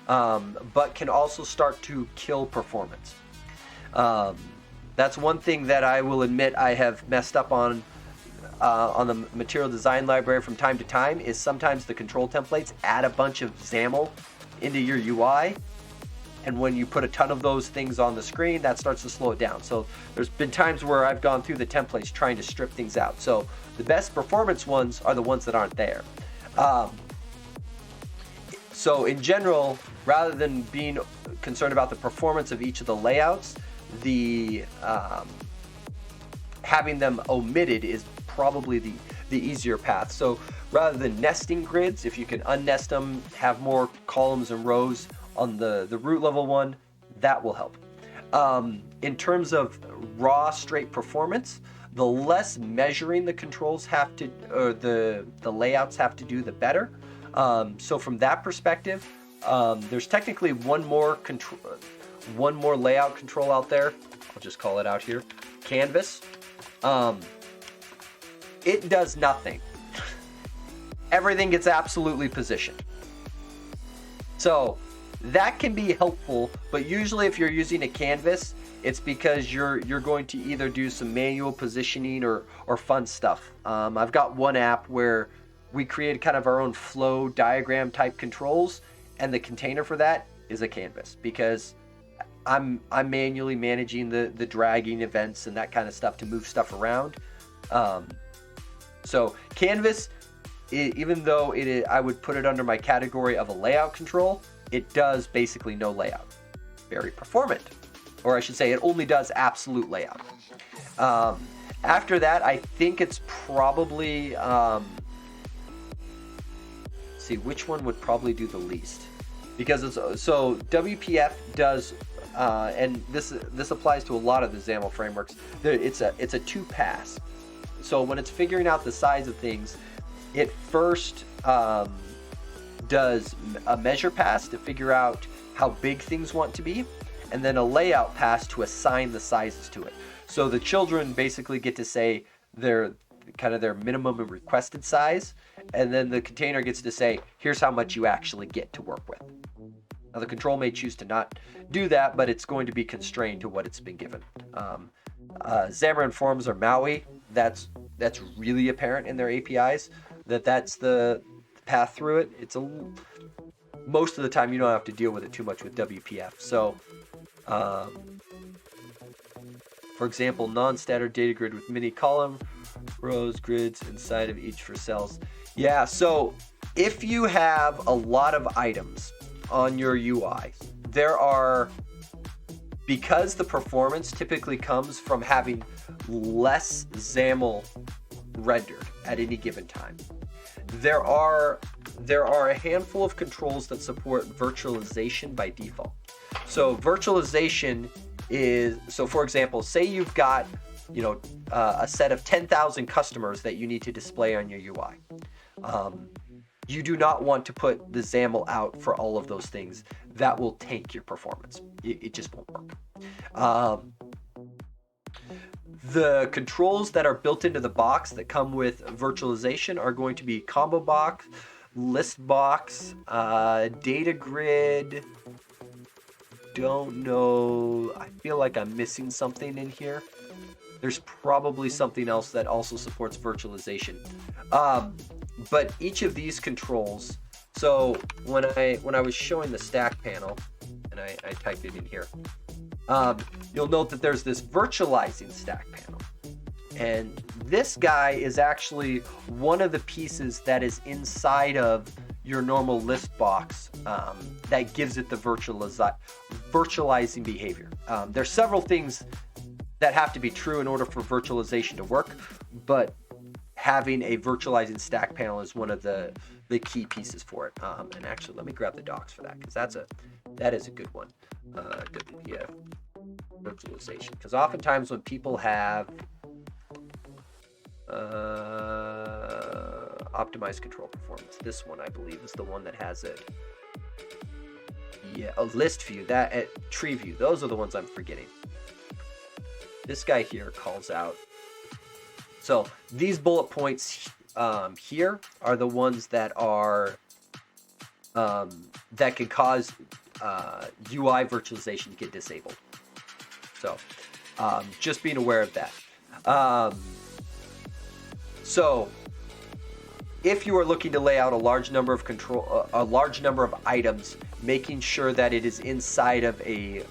but can also start to kill performance. That's one thing that I will admit I have messed up on the material design library from time to time, is sometimes the control templates add a bunch of XAML into your UI. And when you put a ton of those things on the screen, that starts to slow it down. So there's been times where I've gone through the templates trying to strip things out. So the best performance ones are the ones that aren't there. So in general, rather than being concerned about the performance of each of the layouts, having them omitted is probably the easier path. So rather than nesting grids, if you can unnest them, have more columns and rows on the root level one, that will help. In terms of raw straight performance, the less measuring the controls have to, or the layouts have to do, the better. So from that perspective, there's technically one more layout control out there. I'll just call it out here, Canvas. It does nothing. Everything gets absolutely positioned. So that can be helpful, but usually if you're using a canvas, it's because you're going to either do some manual positioning or fun stuff. I've got one app where we created kind of our own flow diagram type controls, and the container for that is a canvas because I'm manually managing the dragging events and that kind of stuff to move stuff around. So canvas, even though I would put it under my category of a layout control, it does basically no layout. Very performant. Or I should say it only does absolute layout. After that, I think it's probably, see which one would probably do the least. Because so WPF does, and this applies to a lot of the XAML frameworks, it's a two-pass. So when it's figuring out the size of things, it first does a measure pass to figure out how big things want to be, and then a layout pass to assign the sizes to it. So the children basically get to say their minimum and requested size, and then the container gets to say, here's how much you actually get to work with. Now the control may choose to not do that, but it's going to be constrained to what it's been given. Xamarin Forms or Maui, that's really apparent in their APIs, that's the path through it. Most of the time you don't have to deal with it too much with WPF. So, for example, non-standard data grid with mini column rows, grids inside of each for cells. Yeah, so if you have a lot of items on your UI, because the performance typically comes from having less XAML rendered at any given time, there are a handful of controls that support virtualization by default. So virtualization is, so for example, say you've got a set of 10,000 customers that you need to display on your UI. You do not want to put the XAML out for all of those things. That will tank your performance. It just won't work. The controls that are built into the box that come with virtualization are going to be combo box, list box, data grid. Don't know. I feel like I'm missing something in here. There's probably something else that also supports virtualization. But each of these controls, so when I was showing the StackPanel, and I typed it in here, you'll note that there's this virtualizing StackPanel. And this guy is actually one of the pieces that is inside of your normal list box that gives it the virtualizing behavior. There's several things that have to be true in order for virtualization to work, but having a virtualizing StackPanel is one of the key pieces for it. And actually, let me grab the docs for that, because that is a good one. WPF virtualization, because oftentimes when people have optimized control performance, this one I believe is the one that has it. Yeah, a list view, tree view, those are the ones I'm forgetting. This guy here calls out. So these bullet points here are the ones that are that can cause UI virtualization to get disabled. So just being aware of that. So if you are looking to lay out a large number of items, making sure that it is inside of a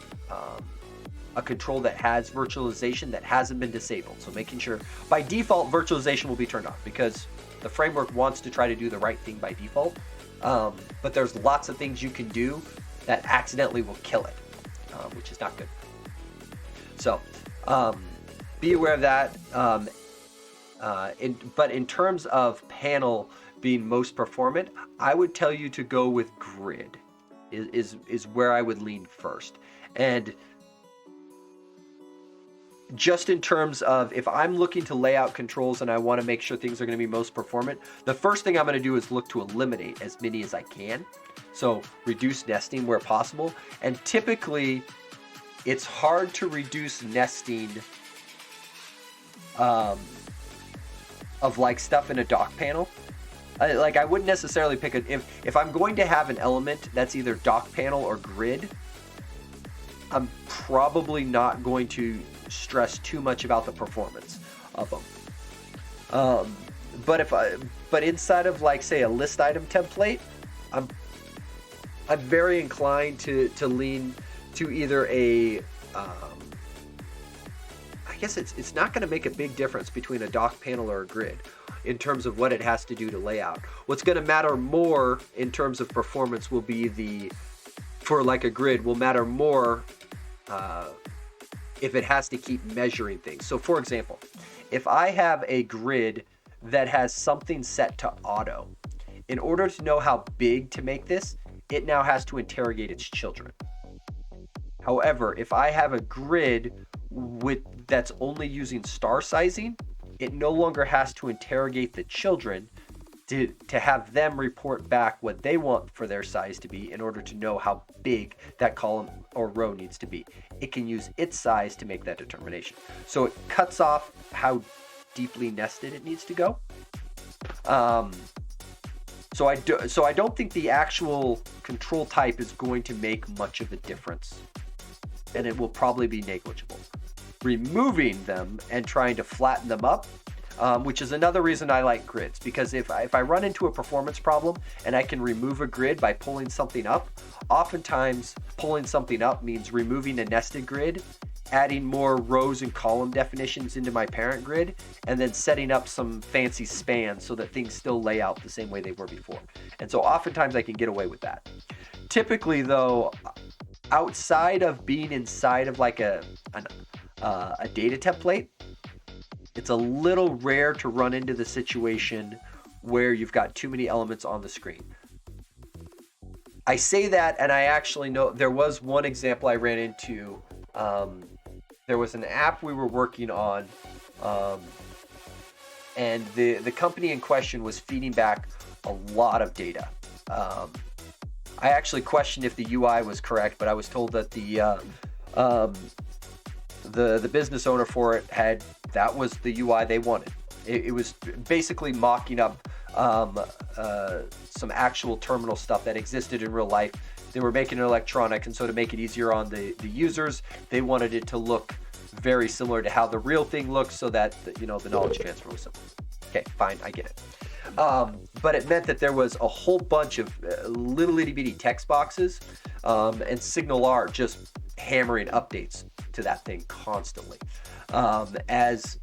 control that has virtualization that hasn't been disabled. So making sure, by default, virtualization will be turned off because the framework wants to try to do the right thing by default. But there's lots of things you can do that accidentally will kill it, which is not good. So be aware of that. But in terms of panel being most performant, I would tell you to go with grid is where I would lean first. And just in terms of, if I'm looking to lay out controls and I want to make sure things are going to be most performant, the first thing I'm going to do is look to eliminate as many as I can. So reduce nesting where possible. And typically, it's hard to reduce nesting of like stuff in a DockPanel I wouldn't necessarily pick if I'm going to have an element that's either DockPanel or grid, I'm probably not going to stress too much about the performance of them. But inside of like say a list item template, I'm very inclined to lean to either a I guess it's not going to make a big difference between a DockPanel or a grid in terms of what it has to do to layout. What's going to matter more in terms of performance will be for like a grid will matter more if it has to keep measuring things. So for example, if I have a grid that has something set to auto, in order to know how big to make this, it now has to interrogate its children. However, if I have a grid that's only using star sizing, it no longer has to interrogate the children to have them report back what they want for their size to be in order to know how big that column or row needs to be. It can use its size to make that determination. So it cuts off how deeply nested it needs to go. So I don't think the actual control type is going to make much of a difference, and it will probably be negligible. Removing them and trying to flatten them up, which is another reason I like grids, because if I run into a performance problem and I can remove a grid by pulling something up, oftentimes pulling something up means removing a nested grid, adding more rows and column definitions into my parent grid, and then setting up some fancy spans so that things still lay out the same way they were before. And so oftentimes I can get away with that. Typically though, outside of being inside of like a data template, it's a little rare to run into the situation where you've got too many elements on the screen. I say that, and I actually know there was one example I ran into. There was an app we were working on, and the company in question was feeding back a lot of data. I actually questioned if the UI was correct, but I was told that the business owner for it that was the UI they wanted. It was basically mocking up some actual terminal stuff that existed in real life. They were making it electronic, and so to make it easier on the users, they wanted it to look very similar to how the real thing looks, so that the knowledge transfer was simple. Okay, fine, I get it. But it meant that there was a whole bunch of little itty bitty text boxes, and SignalR just hammering updates to that thing constantly, as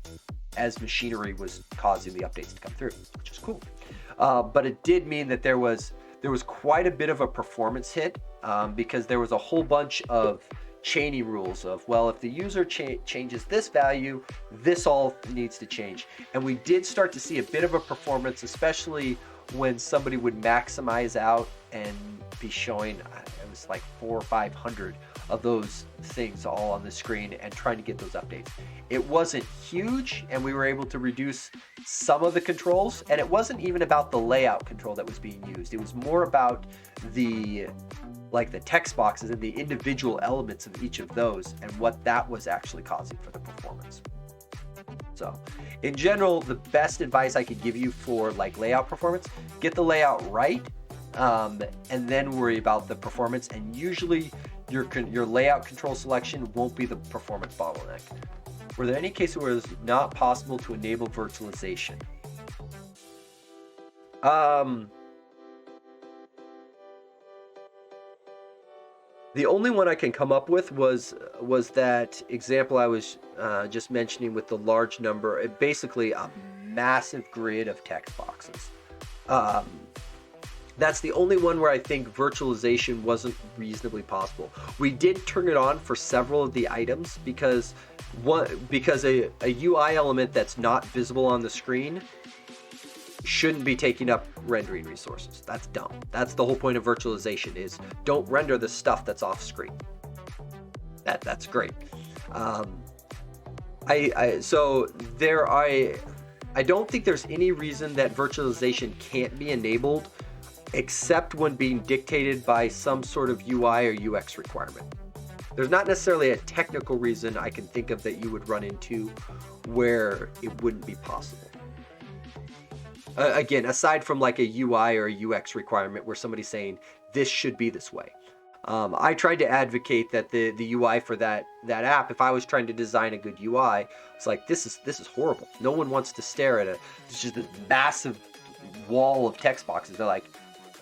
machinery was causing the updates to come through, which is cool. But it did mean that there was quite a bit of a performance hit, because there was a whole bunch of chaining rules of, well, if the user changes this value, this all needs to change. And we did start to see a bit of a performance, especially when somebody would maximize out and be showing, it was like 400 or 500 of those things all on the screen and trying to get those updates. It wasn't huge, and we were able to reduce some of the controls, and it wasn't even about the layout control that was being used. It was more about the text boxes and the individual elements of each of those and what that was actually causing for the performance. So in general, the best advice I could give you for like layout performance, get the layout right, and then worry about the performance. And usually your layout control selection won't be the performance bottleneck. Were there any cases where it was not possible to enable virtualization? The only one I can come up with was that example I was just mentioning with the large number, basically a massive grid of text boxes. That's the only one where I think virtualization wasn't reasonably possible. We did turn it on for several of the items because a UI element that's not visible on the screen shouldn't be taking up rendering resources. That's dumb. That's the whole point of virtualization, is don't render the stuff that's off screen. That's great. I don't think there's any reason that virtualization can't be enabled except when being dictated by some sort of UI or UX requirement. There's not necessarily a technical reason I can think of that you would run into where it wouldn't be possible. Again, aside from like a UI or a UX requirement where somebody's saying this should be this way. I tried to advocate that the UI for that app, if I was trying to design a good UI, it's like this is horrible. No one wants to stare at it's just a massive wall of text boxes. They're like,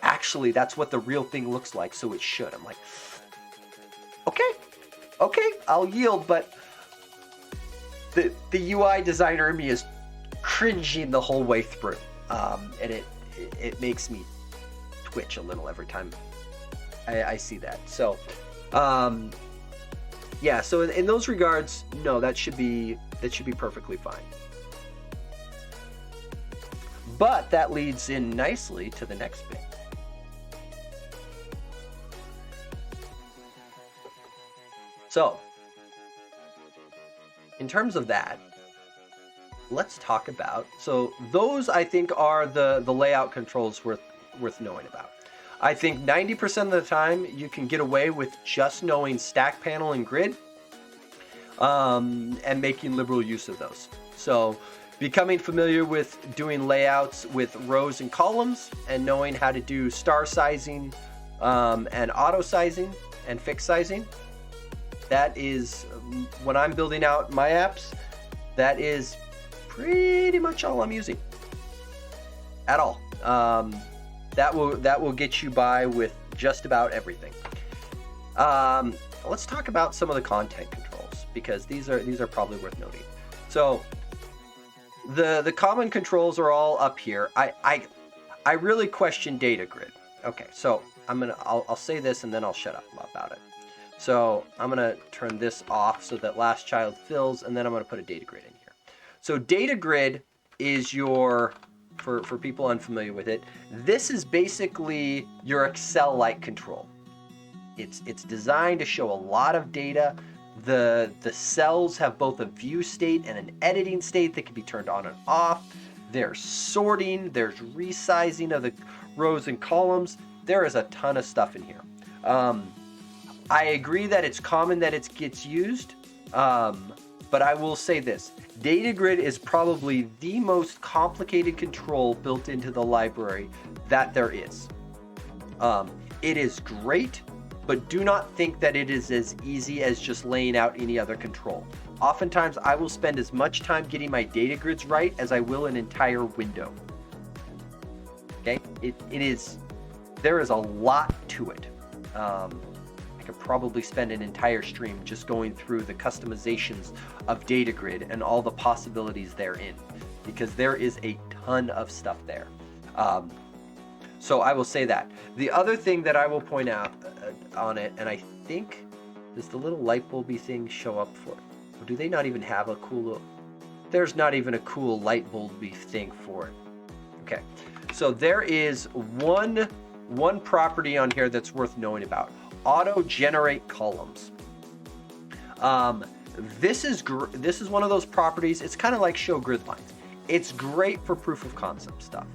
actually, that's what the real thing looks like, so it should. I'm like, okay, I'll yield, but the UI designer in me is cringing the whole way through, and it makes me twitch a little every time I see that. So, yeah. So in those regards, no, that should be perfectly fine. But that leads in nicely to the next bit. So, in terms of that, let's talk about. So those I think are the layout controls worth knowing about. I think 90% of the time you can get away with just knowing StackPanel and grid, and making liberal use of those. So becoming familiar with doing layouts with rows and columns, and knowing how to do star sizing, and auto sizing and fixed sizing. That is, when I'm building out my apps, that is pretty much all I'm using at all. That will get you by with just about everything. Let's talk about some of the content controls, because these are probably worth noting. So the common controls are all up here. I really question data grid. Okay, so I'll say this and then I'll shut up about it. So I'm gonna turn this off so that last child fills, and then I'm gonna put a data grid in here. So data grid is your, for people unfamiliar with it, this is basically your Excel-like control. It's designed to show a lot of data. The cells have both a view state and an editing state that can be turned on and off. There's sorting, there's resizing of the rows and columns. There is a ton of stuff in here. I agree that it's common that it gets used, but I will say this. Data grid is probably the most complicated control built into the library that there is. It is great, but do not think that it is as easy as just laying out any other control. Oftentimes, I will spend as much time getting my data grids right as I will an entire window. Okay? There is a lot to it. I could probably spend an entire stream just going through the customizations of data grid and all the possibilities therein, because there is a ton of stuff there. So I will say that. The other thing that I will point out on it, and I think, does the little light bulby thing show up for it? Or do they not even have a cool, there's not even a cool light bulby thing for it. Okay, so there is one property on here that's worth knowing about. Auto generate columns. This is one of those properties. It's kind of like show grid lines. It's great for proof of concept stuff.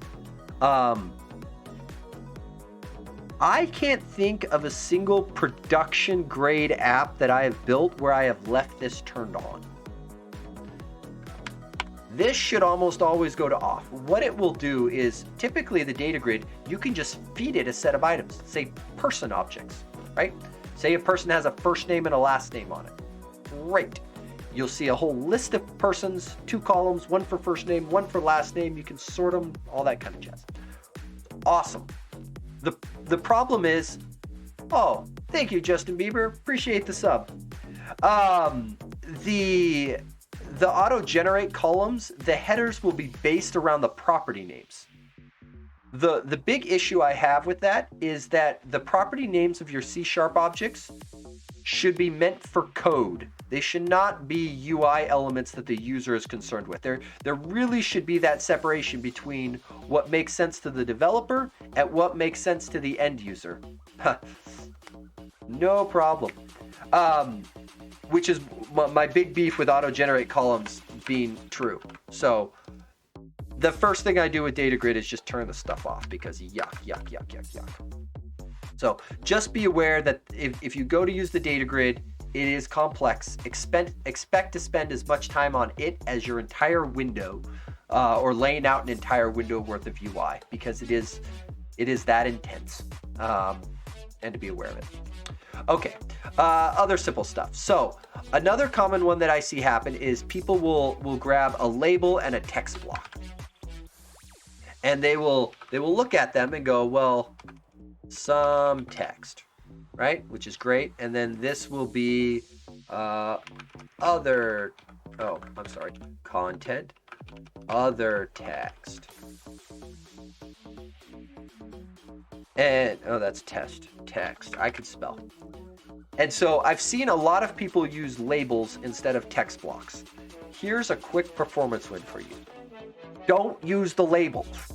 I can't think of a single production grade app that I have built where I have left this turned on. This should almost always go to off. What it will do is, typically the data grid, you can just feed it a set of items, say person objects, right? Say a person has a first name and a last name on it. Great. You'll see a whole list of persons, 2 columns, 1 for first name, 1 for last name. You can sort them, all that kind of jazz. Awesome. The problem is, oh, thank you, Justin Bieber. Appreciate the sub. The auto-generate columns, the headers will be based around the property names. The big issue I have with that is that the property names of your C# objects should be meant for code. They should not be UI elements that the user is concerned with. There really should be that separation between what makes sense to the developer and what makes sense to the end user. No problem. Which is my big beef with auto-generate columns being true. So the first thing I do with data grid is just turn the stuff off, because yuck. So just be aware that if you go to use the data grid, it is complex. Expect to spend as much time on it as your entire window. or laying out an entire window worth of UI, because it is that intense, and to be aware of it. Okay, other simple stuff. So another common one that I see happen is people will grab a label and a text block, and they will look at them and go, well, some text, right? Which is great. And then this will be content, other text. And that's text. I could spell. And so I've seen a lot of people use labels instead of text blocks. Here's a quick performance win for you. Don't use the labels.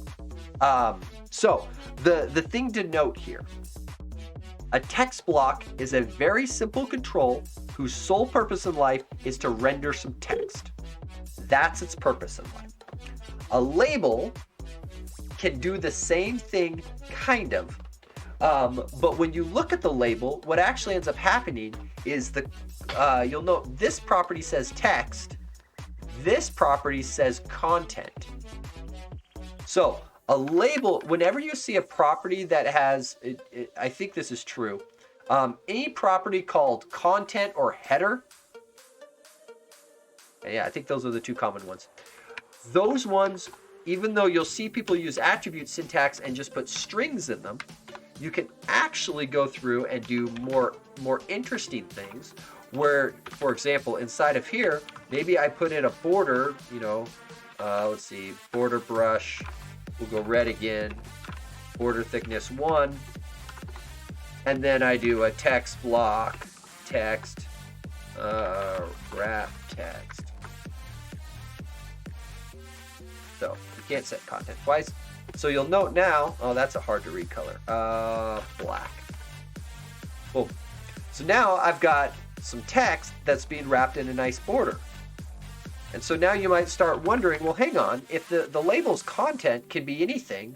So the thing to note here, a text block is a very simple control whose sole purpose in life is to render some text. That's its purpose in life. A label can do the same thing, kind of. But when you look at the label, what actually ends up happening is you'll note this property says text, this property says content. So a label, whenever you see a property that has, I think this is true, any property called content or header, yeah, I think those are the two common ones. Those ones, even though you'll see people use attribute syntax and just put strings in them, you can actually go through and do more interesting things where, for example, inside of here, maybe I put in a border, let's see, border brush, we'll go red again, border thickness 1, and then I do a text block, text, wrap text. So you can't set content twice. So you'll note now, that's a hard to read color, black. Boom. So now I've got some text that's being wrapped in a nice border. And so now you might start wondering, well, hang on, if the label's content can be anything,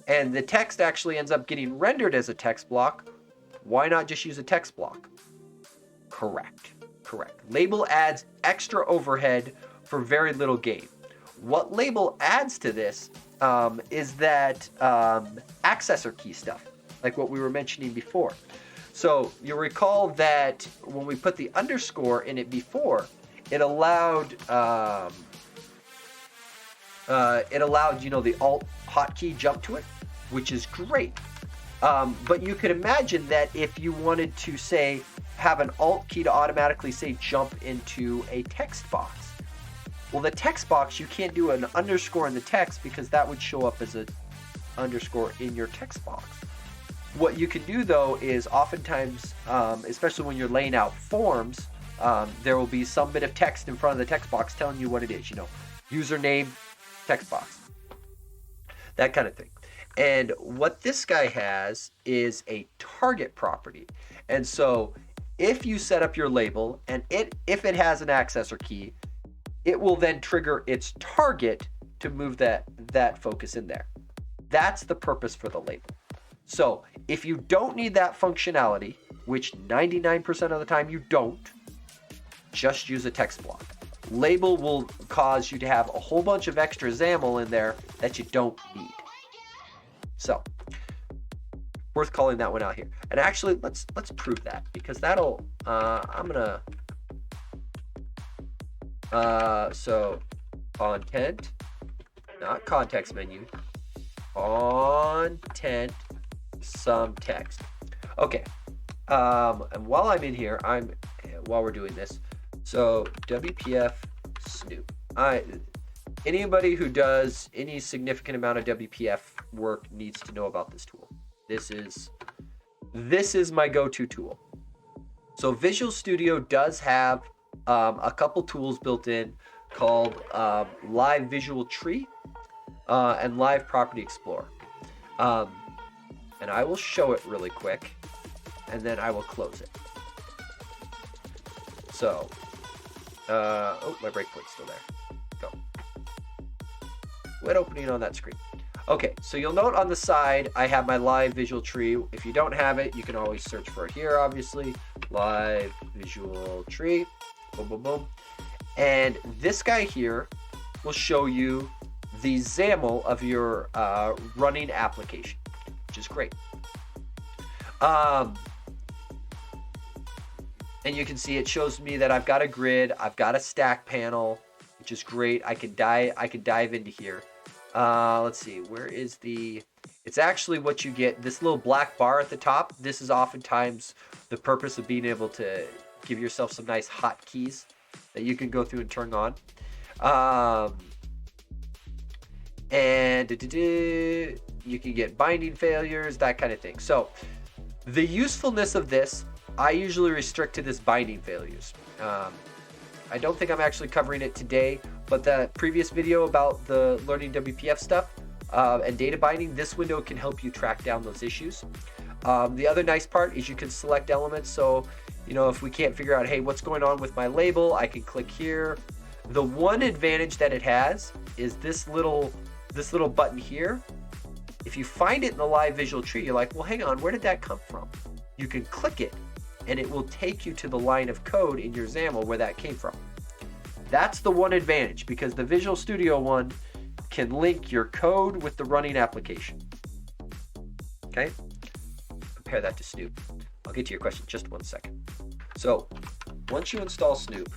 and the text actually ends up getting rendered as a text block, why not just use a text block? Correct. Label adds extra overhead for very little gain. What label adds to this is that accessor key stuff, like what we were mentioning before. So you'll recall that when we put the underscore in it before, it allowed the alt hotkey jump to it, which is great. But you could imagine that if you wanted to say have an alt key to automatically say jump into a text box. Well, the text box, you can't do an underscore in the text because that would show up as an underscore in your text box. What you can do though is oftentimes, especially when you're laying out forms, there will be some bit of text in front of the text box telling you what it is, username, text box, that kind of thing. And what this guy has is a target property. And so if you set up your label and if it has an accessor key, it will then trigger its target to move that focus in there. That's the purpose for the label. So if you don't need that functionality, which 99% of the time you don't, just use a text block. Label will cause you to have a whole bunch of extra XAML in there that you don't need. So, worth calling that one out here. And actually, let's prove that, because that'll, so content, not context menu, content, some text. Okay, and while I'm in here, while we're doing this, so WPF Snoop. Anybody who does any significant amount of WPF work needs to know about this tool. This is my go-to tool. So Visual Studio does have a couple tools built in called Live Visual Tree and Live Property Explorer. And I will show it really quick, and then I will close it. So, my breakpoint's still there. Go. Quit opening on that screen. Okay, so you'll note on the side, I have my Live Visual Tree. If you don't have it, you can always search for it here, obviously. Live Visual Tree. Boom, boom, boom. And this guy here will show you the XAML of your running application, which is great. And you can see it shows me that I've got a grid, I've got a stack panel, which is great. I can dive into here. Let's see, where is the... It's actually what you get, this little black bar at the top. This is oftentimes the purpose of being able to give yourself some nice hotkeys that you can go through and turn on. And you can get binding failures, that kind of thing. So the usefulness of this, I usually restrict to this binding failures. I don't think I'm actually covering it today, but the previous video about the learning WPF stuff and data binding, this window can help you track down those issues. The other nice part is you can select elements. So, you know, if we can't figure out, hey, what's going on with my label, I can click here. The one advantage that it has is this little button here. If you find it in the live visual tree, you're like, well, hang on, where did that come from? You can click it and it will take you to the line of code in your XAML where that came from. That's the one advantage, because the Visual Studio one can link your code with the running application. Okay, compare that to Snoop. I'll get to your question in just 1 second. So once you install Snoop,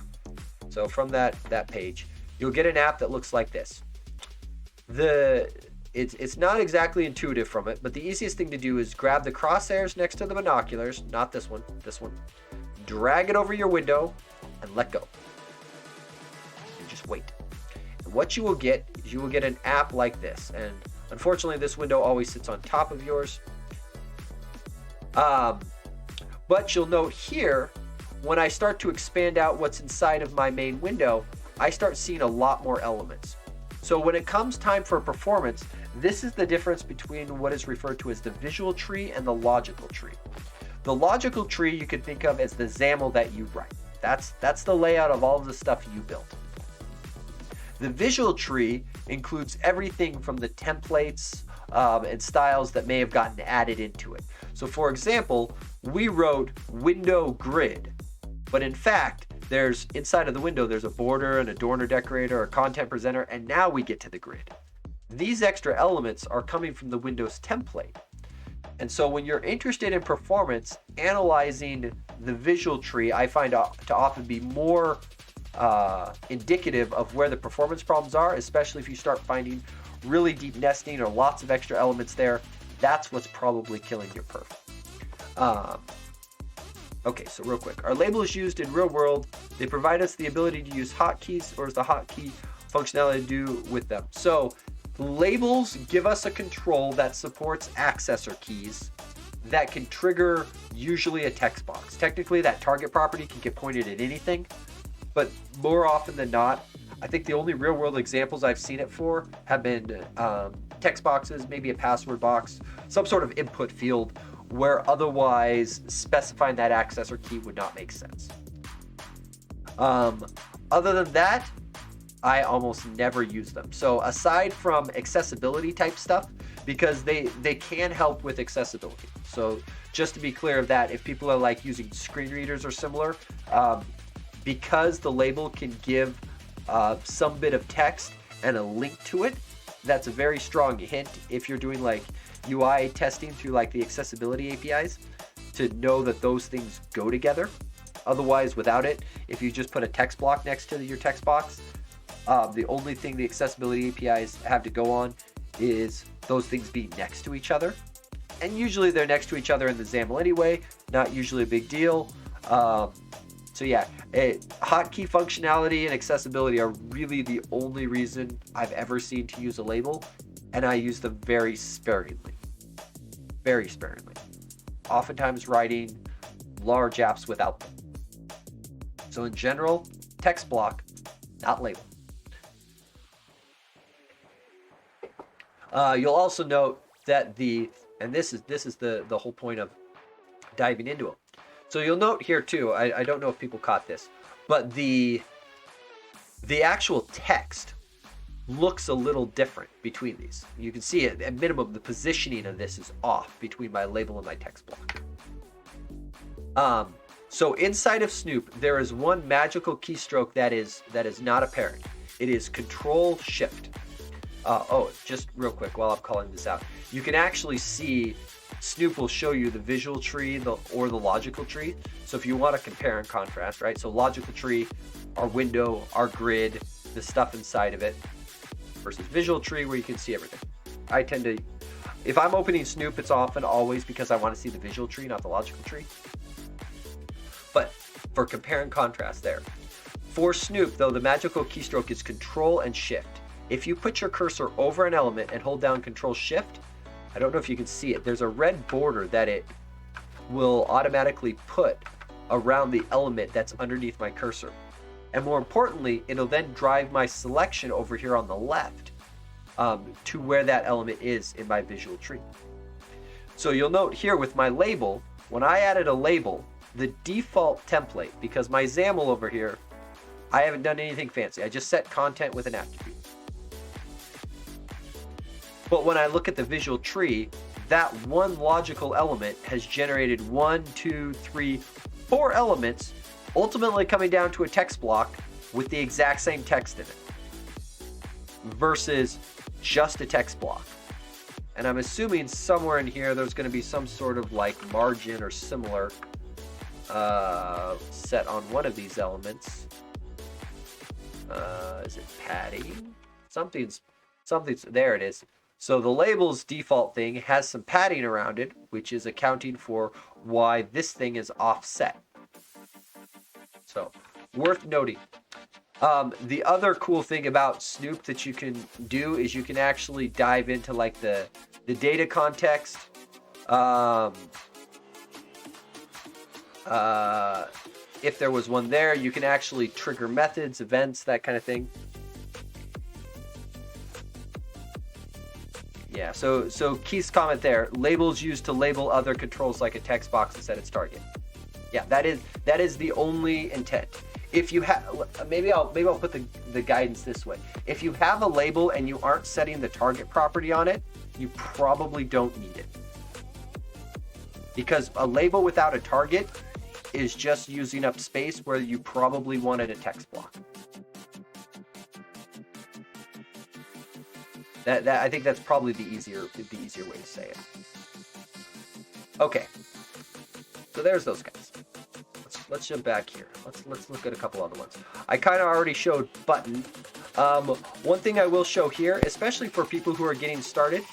so from that page, you'll get an app that looks like this. It's not exactly intuitive from it, but the easiest thing to do is grab the crosshairs next to the binoculars, not this one, drag it over your window and let go. And just wait. And what you will get is you will get an app like this. And unfortunately, this window always sits on top of yours. But you'll note here, when I start to expand out what's inside of my main window, I start seeing a lot more elements. So when it comes time for performance, this is the difference between what is referred to as the visual tree and the logical tree. The logical tree you could think of as the XAML that you write. That's the layout of all of the stuff you built. The visual tree includes everything from the templates and styles that may have gotten added into it. So for example, we wrote window grid, but in fact, there's inside of the window, there's a border, an adorner decorator, a content presenter, and now we get to the grid. These extra elements are coming from the Windows template. And so when you're interested in performance, analyzing the visual tree, I find to often be more indicative of where the performance problems are, especially if you start finding really deep nesting or lots of extra elements there. That's what's probably killing your perf. Okay, so real quick. Our label is used in real world. They provide us the ability to use hotkeys, or is the hotkey functionality to do with them? So labels give us a control that supports accessor keys that can trigger usually a text box. Technically, that target property can get pointed at anything, but more often than not, I think the only real world examples I've seen it for have been text boxes, maybe a password box, some sort of input field, where otherwise specifying that accessor key would not make sense. Other than that, I almost never use them. So aside from accessibility type stuff, because they can help with accessibility. So just to be clear of that, if people are like using screen readers or similar, because the label can give some bit of text and a link to it, that's a very strong hint if you're doing like UI testing through like the accessibility APIs, to know that those things go together. Otherwise, without it, if you just put a text block next to your text box, the only thing the accessibility APIs have to go on is those things being next to each other. And usually they're next to each other in the XAML anyway, not usually a big deal. So yeah, hotkey functionality and accessibility are really the only reason I've ever seen to use a label, and I use them very sparingly. Very sparingly. Oftentimes writing large apps without them. So in general, text block, not label. You'll also note that and this is the whole point of diving into them. So you'll note here too, I don't know if people caught this, but the actual text looks a little different between these. You can see it, at minimum, the positioning of this is off between my label and my text block. So inside of Snoop, there is one magical keystroke that is not apparent. It is Control Shift. Oh, just real quick while I'm calling this out, you can actually see Snoop will show you the visual tree or the logical tree. So if you want to compare and contrast, right? So logical tree, our window, our grid, the stuff inside of it, versus visual tree where you can see everything. I tend to, if I'm opening Snoop, it's often always because I want to see the visual tree, not the logical tree. But for compare and contrast there. For Snoop, though, the magical keystroke is Control and Shift. If you put your cursor over an element and hold down Control Shift, I don't know if you can see it, there's a red border that it will automatically put around the element that's underneath my cursor. And more importantly, it'll then drive my selection over here on the left to where that element is in my visual tree. So you'll note here with my label, when I added a label, the default template, because my XAML over here, I haven't done anything fancy. I just set content with an attribute. But when I look at the visual tree, that one logical element has generated 1, 2, 3, 4 elements, ultimately coming down to a text block with the exact same text in it, versus just a text block. And I'm assuming somewhere in here there's going to be some sort of like margin or similar set on one of these elements. Is it padding? Something's, there it is. So the label's default thing has some padding around it, which is accounting for why this thing is offset. So, worth noting. The other cool thing about Snoop that you can do is you can actually dive into like the data context. If there was one there, you can actually trigger methods, events, that kind of thing. Yeah, so Keith's comment there, labels used to label other controls like a text box to set its target. Yeah, that is the only intent. If you have, maybe I'll put the guidance this way. If you have a label and you aren't setting the target property on it, you probably don't need it. Because a label without a target is just using up space where you probably wanted a text block. That I think that's probably the easier way to say it. Okay, so there's those guys. Let's jump back here. Let's look at a couple other ones. I kind of already showed button. One thing I will show here, especially for people who are getting started,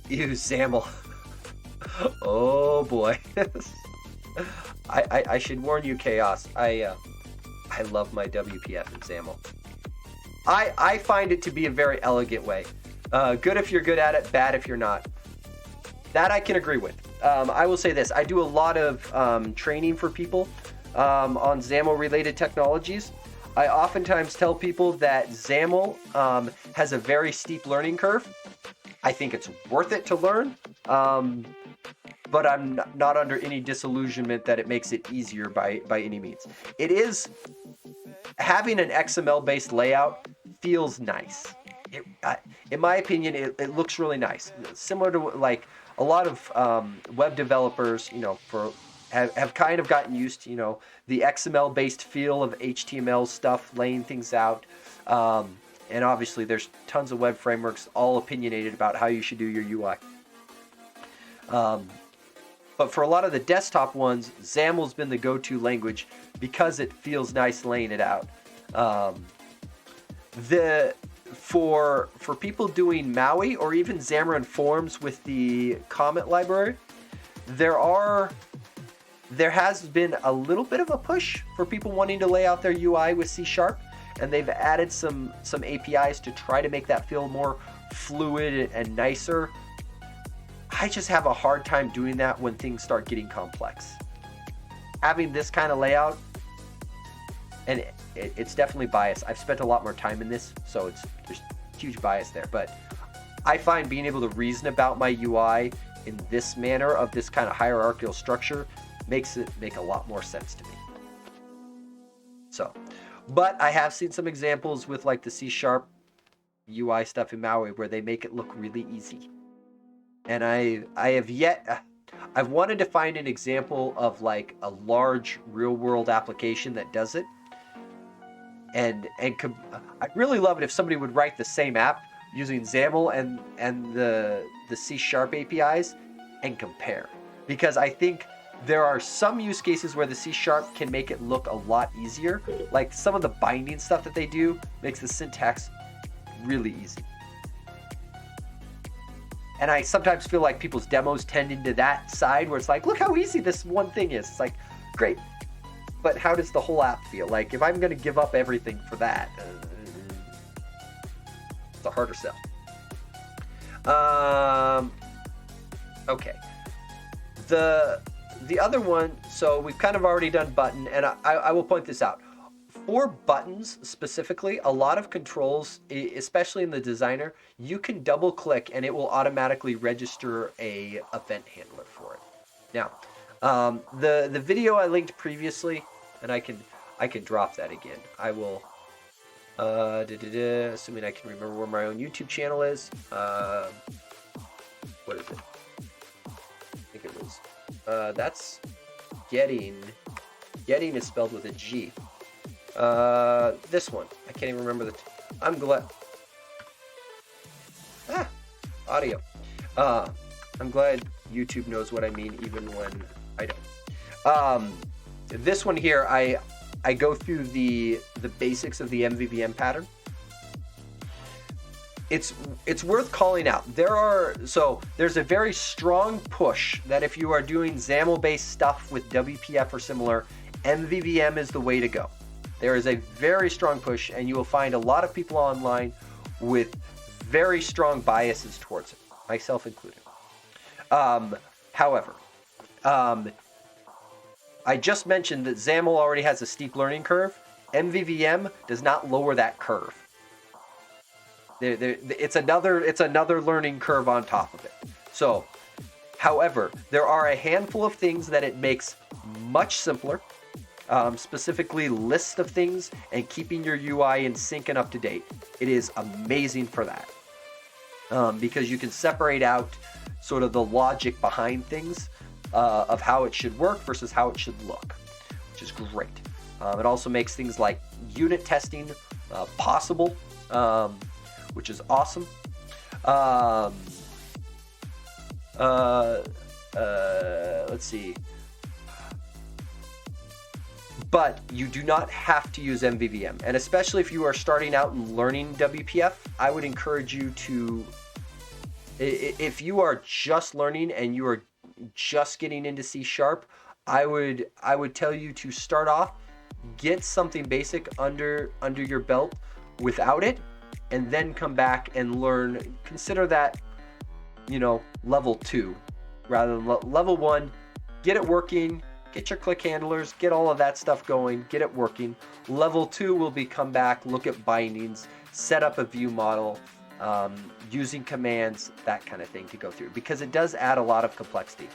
use XAML. Oh boy. I should warn you, Chaos. I love my WPF and XAML. I find it to be a very elegant way. Good if you're good at it, bad if you're not. That I can agree with. I will say this. I do a lot of training for people on XAML related technologies. I oftentimes tell people that XAML has a very steep learning curve. I think it's worth it to learn, but I'm not under any disillusionment that it makes it easier by any means. It is, having an XML-based layout feels nice. In my opinion, it looks really nice. Similar to like a lot of web developers, have kind of gotten used to, the XML-based feel of HTML stuff, laying things out. And obviously there's tons of web frameworks all opinionated about how you should do your UI. But for a lot of the desktop ones, XAML's been the go-to language because it feels nice laying it out. For people doing Maui or even Xamarin Forms with the comment library, there has been a little bit of a push for people wanting to lay out their UI with C#, and they've added some APIs to try to make that feel more fluid and nicer. I just have a hard time doing that when things start getting complex. Having this kind of layout, and it's definitely biased. I've spent a lot more time in this, so there's huge bias there. But I find being able to reason about my UI in this manner of this kind of hierarchical structure makes it make a lot more sense to me. So, but I have seen some examples with like the C# UI stuff in Maui where they make it look really easy. And I've wanted to find an example of like a large real world application that does it. I'd really love it if somebody would write the same app using XAML and the C# APIs and compare, because I think there are some use cases where the C# can make it look a lot easier. Like some of the binding stuff that they do makes the syntax really easy. And I sometimes feel like people's demos tend into that side where it's like, look how easy this one thing is. It's like, great. But how does the whole app feel? Like, if I'm going to give up everything for that, it's a harder sell. Okay. The other one, so we've kind of already done button, and I will point this out. For buttons specifically, a lot of controls, especially in the designer, you can double click and it will automatically register a event handler for it. Now, the video I linked previously, and I can drop that again. I will, assuming I can remember where my own YouTube channel is. What is it? I think it was, that's getting is spelled with a G. This one, I can't even remember I'm glad, audio. I'm glad YouTube knows what I mean even when I don't. This one here, I go through the basics of the MVVM pattern. It's worth calling out. There's a very strong push that if you are doing XAML-based stuff with WPF or similar, MVVM is the way to go. There is a very strong push, and you will find a lot of people online with very strong biases towards it, myself included. However, I just mentioned that XAML already has a steep learning curve. MVVM does not lower that curve. It's another learning curve on top of it. So, however, there are a handful of things that it makes much simpler. Specifically list of things and keeping your UI in sync and up to date. It is amazing for that. Because you can separate out sort of the logic behind things of how it should work versus how it should look, which is great. It also makes things like unit testing possible, which is awesome. Let's see. But you do not have to use MVVM. And especially if you are starting out and learning WPF, I would encourage you to, if you are just learning and you are just getting into C#, I would tell you to start off, get something basic under your belt without it, and then come back and learn. Consider that, level 2 rather than level 1. Get it working. Get your click handlers, get all of that stuff going, get it working. Level 2 will be come back, look at bindings, set up a view model, using commands, that kind of thing to go through, because it does add a lot of complexity.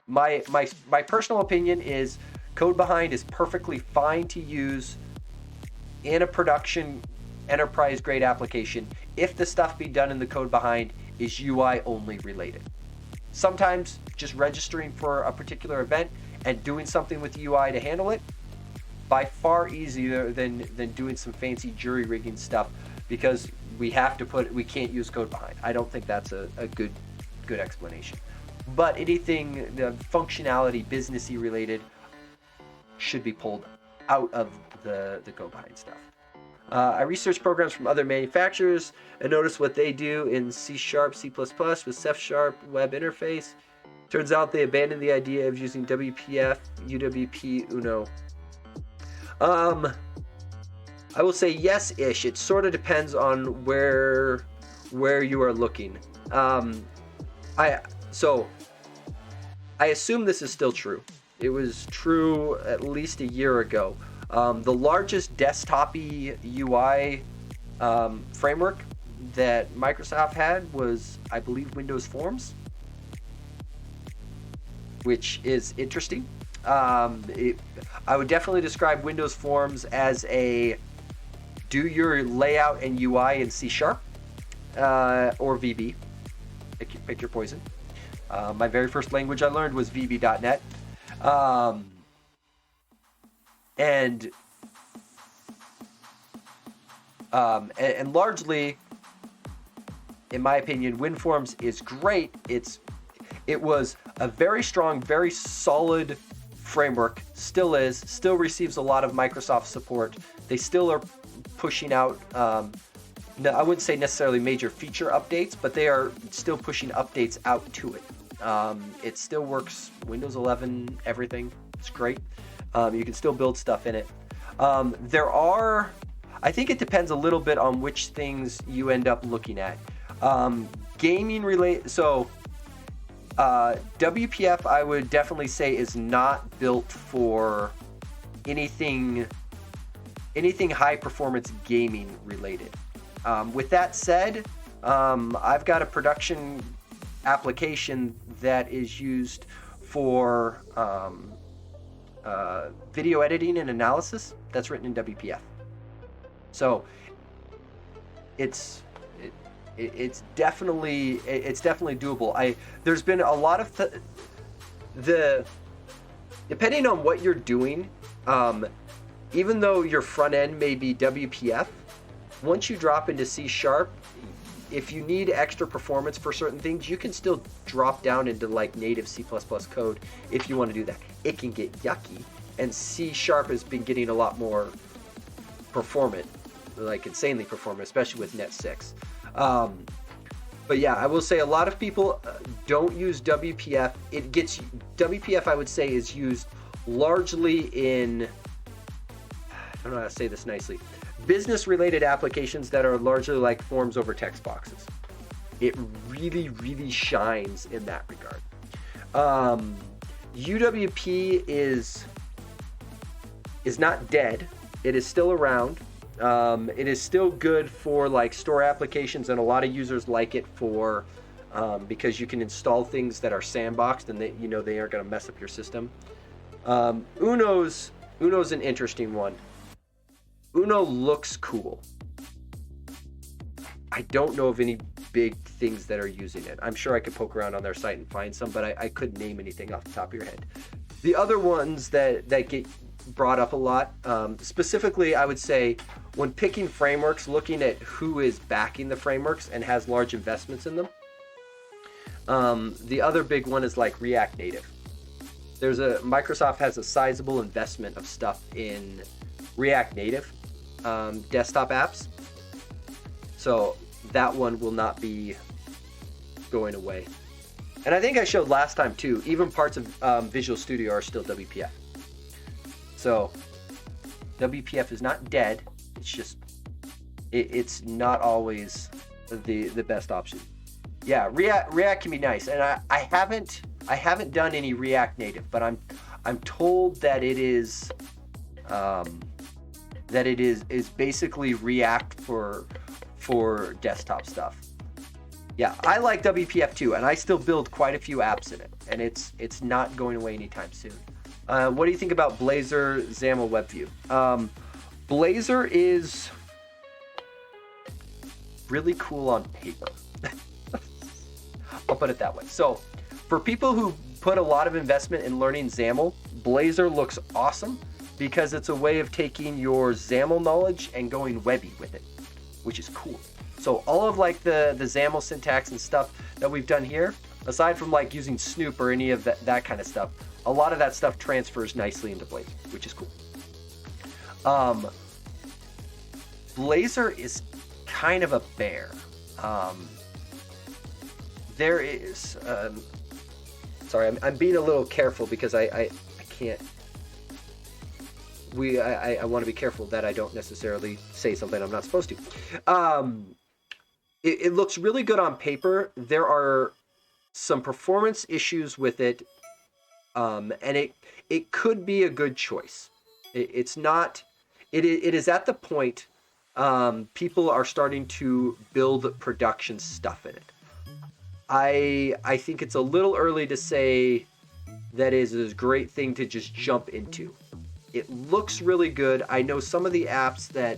My personal opinion is code behind is perfectly fine to use in a production enterprise grade application if the stuff being done in the code behind is UI only related. Sometimes just registering for a particular event and doing something with the UI to handle it, by far easier than doing some fancy jury rigging stuff, because we can't use code behind. I don't think that's a good explanation. But anything the functionality, businessy related, should be pulled out of the code behind stuff. I researched programs from other manufacturers and noticed what they do in C#, C++ with Ceph web interface. Turns out they abandoned the idea of using WPF, UWP, Uno. I will say yes-ish. It sort of depends on where you are looking. I assume this is still true. It was true at least a year ago. The largest desktop-y UI framework that Microsoft had was, I believe, Windows Forms, which is interesting. I would definitely describe Windows Forms as a do your layout and UI in C# or VB. Pick your poison. My very first language I learned was VB.NET. And And largely, in my opinion, WinForms is great. It was a very strong, very solid framework, still is, still receives a lot of Microsoft support. They still are pushing out, no, I wouldn't say necessarily major feature updates, but they are still pushing updates out to it. It still works, Windows 11, everything. It's great. You can still build stuff in it. I think it depends a little bit on which things you end up looking at. Gaming related, so WPF I would definitely say is not built for anything high performance gaming related. With that said, I've got a production application that is used for video editing and analysis that's written in WPF. So it's definitely doable. There's been a lot of depending on what you're doing, even though your front end may be WPF, once you drop into C#, if you need extra performance for certain things, you can still drop down into like native C++ code if you want to do that. It can get yucky, and C# has been getting a lot more performant, like insanely performant, especially with Net 6. But yeah, I will say a lot of people don't use WPF. WPF, I would say, is used largely in, I don't know how to say this nicely, business-related applications that are largely like forms over text boxes. It really, really shines in that regard. UWP is not dead. It is still around. It is still good for like store applications, and a lot of users like it for because you can install things that are sandboxed and they aren't going to mess up your system. Uno's an interesting one. Uno looks cool. I don't know of any big things that are using it. I'm sure I could poke around on their site and find some, but I couldn't name anything off the top of your head. The other ones that get brought up a lot, specifically I would say when picking frameworks, looking at who is backing the frameworks and has large investments in them. The other big one is like React Native. Microsoft has a sizable investment of stuff in React Native desktop apps, so that one will not be going away. And I think I showed last time too, even parts of Visual Studio are still WPF. So WPF is not dead. It's just it's not always the best option. Yeah, React can be nice, and I haven't done any React Native, but I'm told that it is basically React for desktop stuff. Yeah, I like WPF too, and I still build quite a few apps in it, and it's not going away anytime soon. What do you think about Blazor XAML WebView? Blazor is really cool on paper. I'll put it that way. So for people who put a lot of investment in learning XAML, Blazor looks awesome because it's a way of taking your XAML knowledge and going webby with it, which is cool. So all of like the XAML syntax and stuff that we've done here, aside from like using Snoop or any of that kind of stuff, a lot of that stuff transfers nicely into Blazor, which is cool. Blazor is kind of a bear. There is, sorry, I'm being a little careful because I can't, I want to be careful that I don't necessarily say something I'm not supposed to. It looks really good on paper. There are some performance issues with it, and it could be a good choice. It's not. It is at the point people are starting to build production stuff in it. I think it's a little early to say that is a great thing to just jump into. It looks really good. I know some of the apps that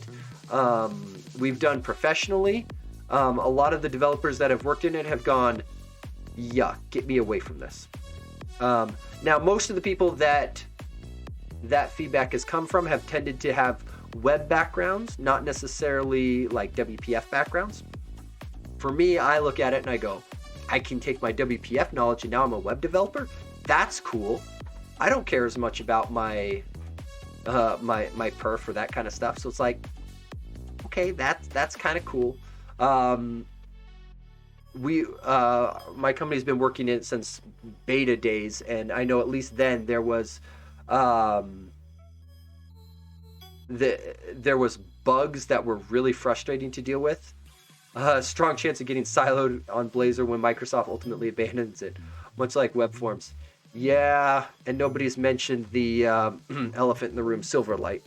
we've done professionally, a lot of the developers that have worked in it have gone, yuck, get me away from this. Now, most of the people that feedback has come from have tended to have web backgrounds, not necessarily like WPF backgrounds. For me, I look at it and I go, I can take my WPF knowledge and now I'm a web developer. That's cool. I don't care as much about my my perf or that kind of stuff. So it's like, okay, that's kind of cool. My company's been working in it since beta days, and I know at least then there was there was bugs that were really frustrating to deal with. Strong chance of getting siloed on Blazor when Microsoft ultimately abandons it, much like web forms. Yeah, and nobody's mentioned the elephant in the room, Silverlight,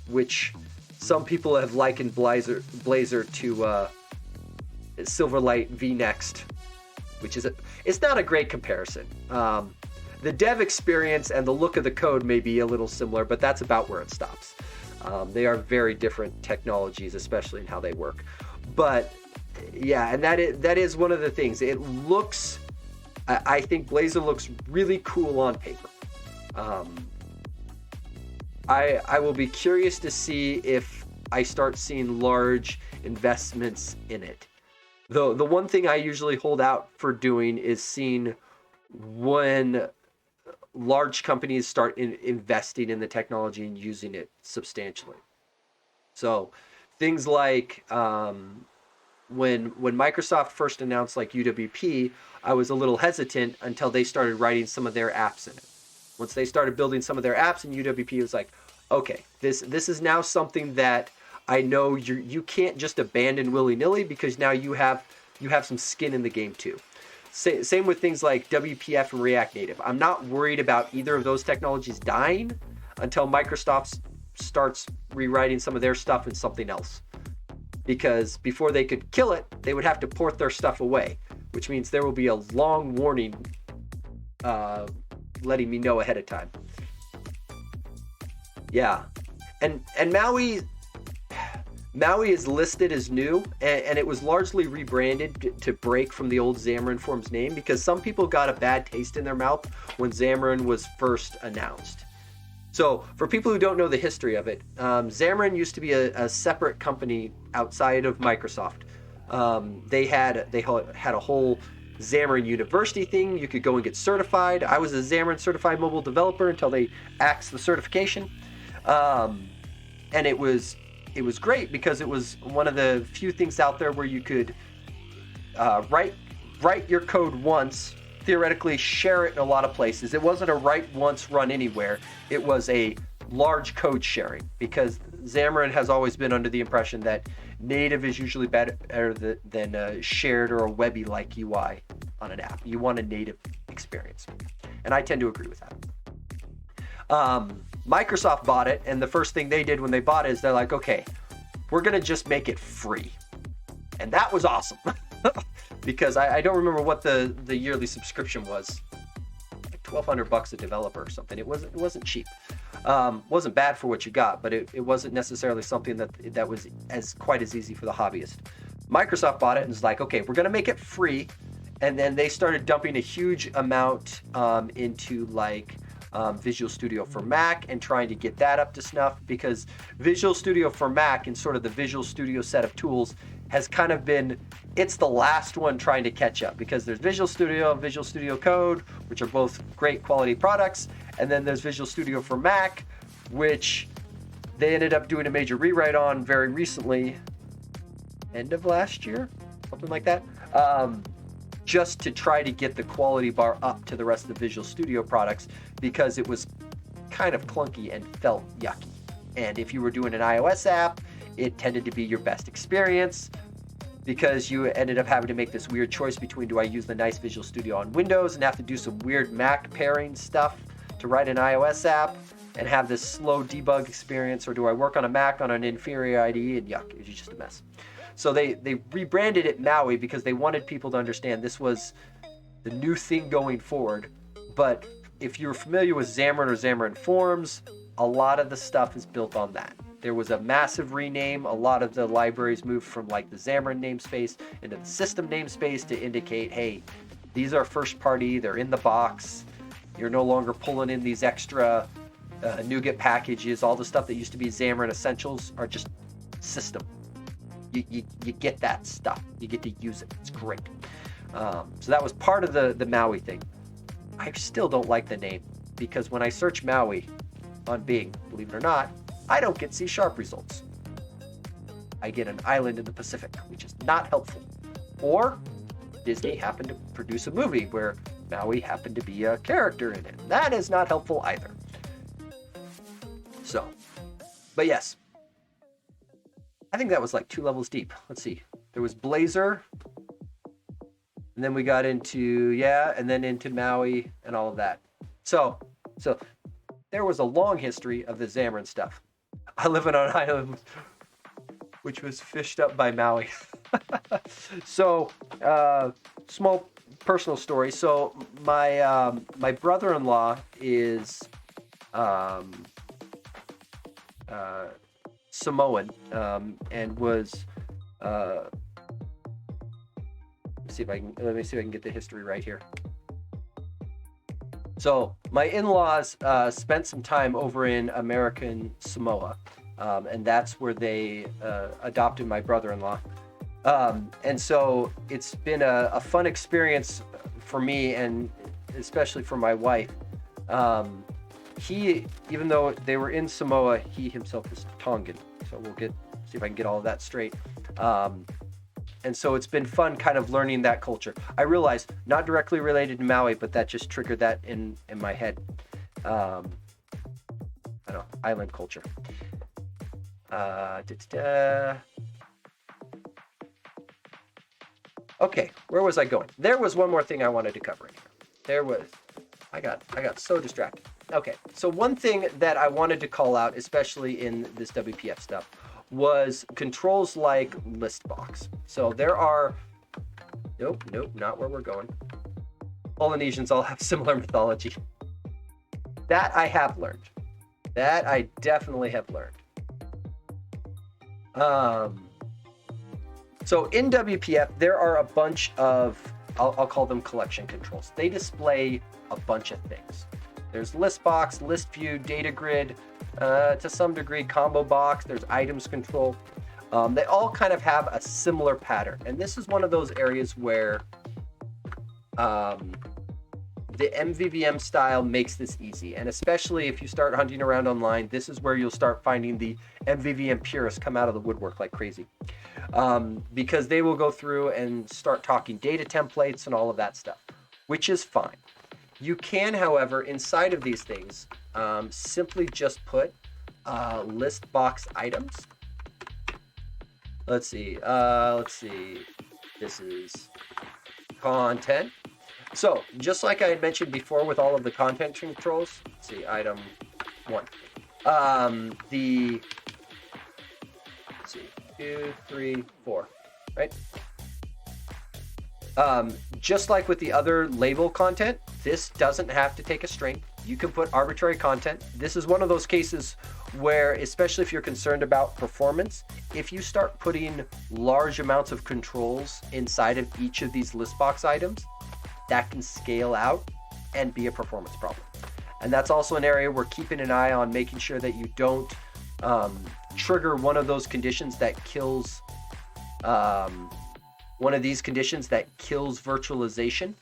which some people have likened Blazor to Silverlight vNext, which is it's not a great comparison. The dev experience and the look of the code may be a little similar, but that's about where it stops. They are very different technologies, especially in how they work. But yeah, and that is one of the things. It looks, I think Blazor looks really cool on paper. I will be curious to see if I start seeing large investments in it. Though the one thing I usually hold out for doing is seeing when large companies start investing in the technology and using it substantially. So things like when Microsoft first announced like UWP, I was a little hesitant until they started writing some of their apps in it. Once they started building some of their apps in UWP, it was like, okay, this is now something that I know you can't just abandon willy-nilly, because now you have some skin in the game too. Same with things like WPF and React Native. I'm not worried about either of those technologies dying until Microsoft starts rewriting some of their stuff in something else. Because before they could kill it, they would have to port their stuff away, which means there will be a long warning letting me know ahead of time. Yeah. And Maui is listed as new, and it was largely rebranded to break from the old Xamarin Forms name, because some people got a bad taste in their mouth when Xamarin was first announced. So for people who don't know the history of it, Xamarin used to be a separate company outside of Microsoft. They had a whole Xamarin University thing. You could go and get certified. I was a Xamarin certified mobile developer until they axed the certification. And it was great because it was one of the few things out there where you could write your code once, theoretically share it in a lot of places. It wasn't a write once, run anywhere. It was a large code sharing, because Xamarin has always been under the impression that native is usually better than a shared or a webby-like UI on an app. You want a native experience. And I tend to agree with that. Microsoft bought it, and the first thing they did when they bought it is they're like, okay, we're going to just make it free. And that was awesome. Because I don't remember what the yearly subscription was. Like $1,200 a developer or something. It wasn't cheap. Wasn't bad for what you got, but it wasn't necessarily something that was quite as easy for the hobbyist. Microsoft bought it and was like, okay, we're going to make it free. And then they started dumping a huge amount into like Visual Studio for Mac and trying to get that up to snuff, because Visual Studio for Mac and sort of the Visual Studio set of tools has kind of been, it's the last one trying to catch up, because there's Visual Studio and Visual Studio Code, which are both great quality products, and then there's Visual Studio for Mac, which they ended up doing a major rewrite on very recently, end of last year, something like that, just to try to get the quality bar up to the rest of the Visual Studio products, because it was kind of clunky and felt yucky. And if you were doing an iOS app, it tended to be your best experience, because you ended up having to make this weird choice between, do I use the nice Visual Studio on Windows and have to do some weird Mac pairing stuff to write an iOS app and have this slow debug experience, or do I work on a Mac on an inferior IDE? And yuck, it was just a mess. So they rebranded it Maui because they wanted people to understand this was the new thing going forward. But if you're familiar with Xamarin or Xamarin Forms, a lot of the stuff is built on that. There was a massive rename. A lot of the libraries moved from like the Xamarin namespace into the system namespace to indicate, hey, these are first party, they're in the box. You're no longer pulling in these extra NuGet packages, all the stuff that used to be Xamarin Essentials are just system. You get that stuff. You get to use it. It's great. So that was part of the Maui thing. I still don't like the name because when I search Maui on Bing, believe it or not, I don't get C# results. I get an island in the Pacific, which is not helpful. Or Disney happened to produce a movie where Maui happened to be a character in it. That is not helpful either. So, but yes, I think that was like 2 levels deep. Let's see. There was Blazor, and then we got into, and then into Maui and all of that. So there was a long history of the Xamarin stuff. I live on an island which was fished up by Maui. So, small personal story. So my brother-in-law is Samoan, and was let me see if I can get the history right here. So my in-laws spent some time over in American Samoa, and that's where they adopted my brother-in-law. And so it's been a fun experience for me, and especially for my wife. He, even though they were in Samoa, he himself is Tongan. So we'll see if I can get all of that straight. And so it's been fun kind of learning that culture. I realize not directly related to Maui, but that just triggered that in my head. I don't know, island culture. Okay, where was I going? There was one more thing I wanted to cover in here. I got so distracted. Okay, so one thing that I wanted to call out, especially in this WPF stuff, was controls like list box. So there are, nope, not where we're going. Polynesians all have similar mythology. That I have learned. That I definitely have learned. So in WPF, there are a bunch of, I'll call them collection controls. They display a bunch of things. There's list box, list view, data grid, to some degree combo box, there's items control. They all kind of have a similar pattern. And this is one of those areas where the MVVM style makes this easy. And especially if you start hunting around online, this is where you'll start finding the MVVM purists come out of the woodwork like crazy. Because they will go through and start talking data templates and all of that stuff, which is fine. You can, however, inside of these things, simply just put list box items. Let's see. This is content. So just like I had mentioned before with all of the content controls, let's see, item 1. Let's see, 2, 3, 4, right? Just like with the other label content, this doesn't have to take a string. You can put arbitrary content. This is one of those cases where, especially if you're concerned about performance, if you start putting large amounts of controls inside of each of these list box items, that can scale out and be a performance problem. And that's also an area we're keeping an eye on, making sure that you don't trigger one of those conditions that kills one of these conditions that kills virtualization.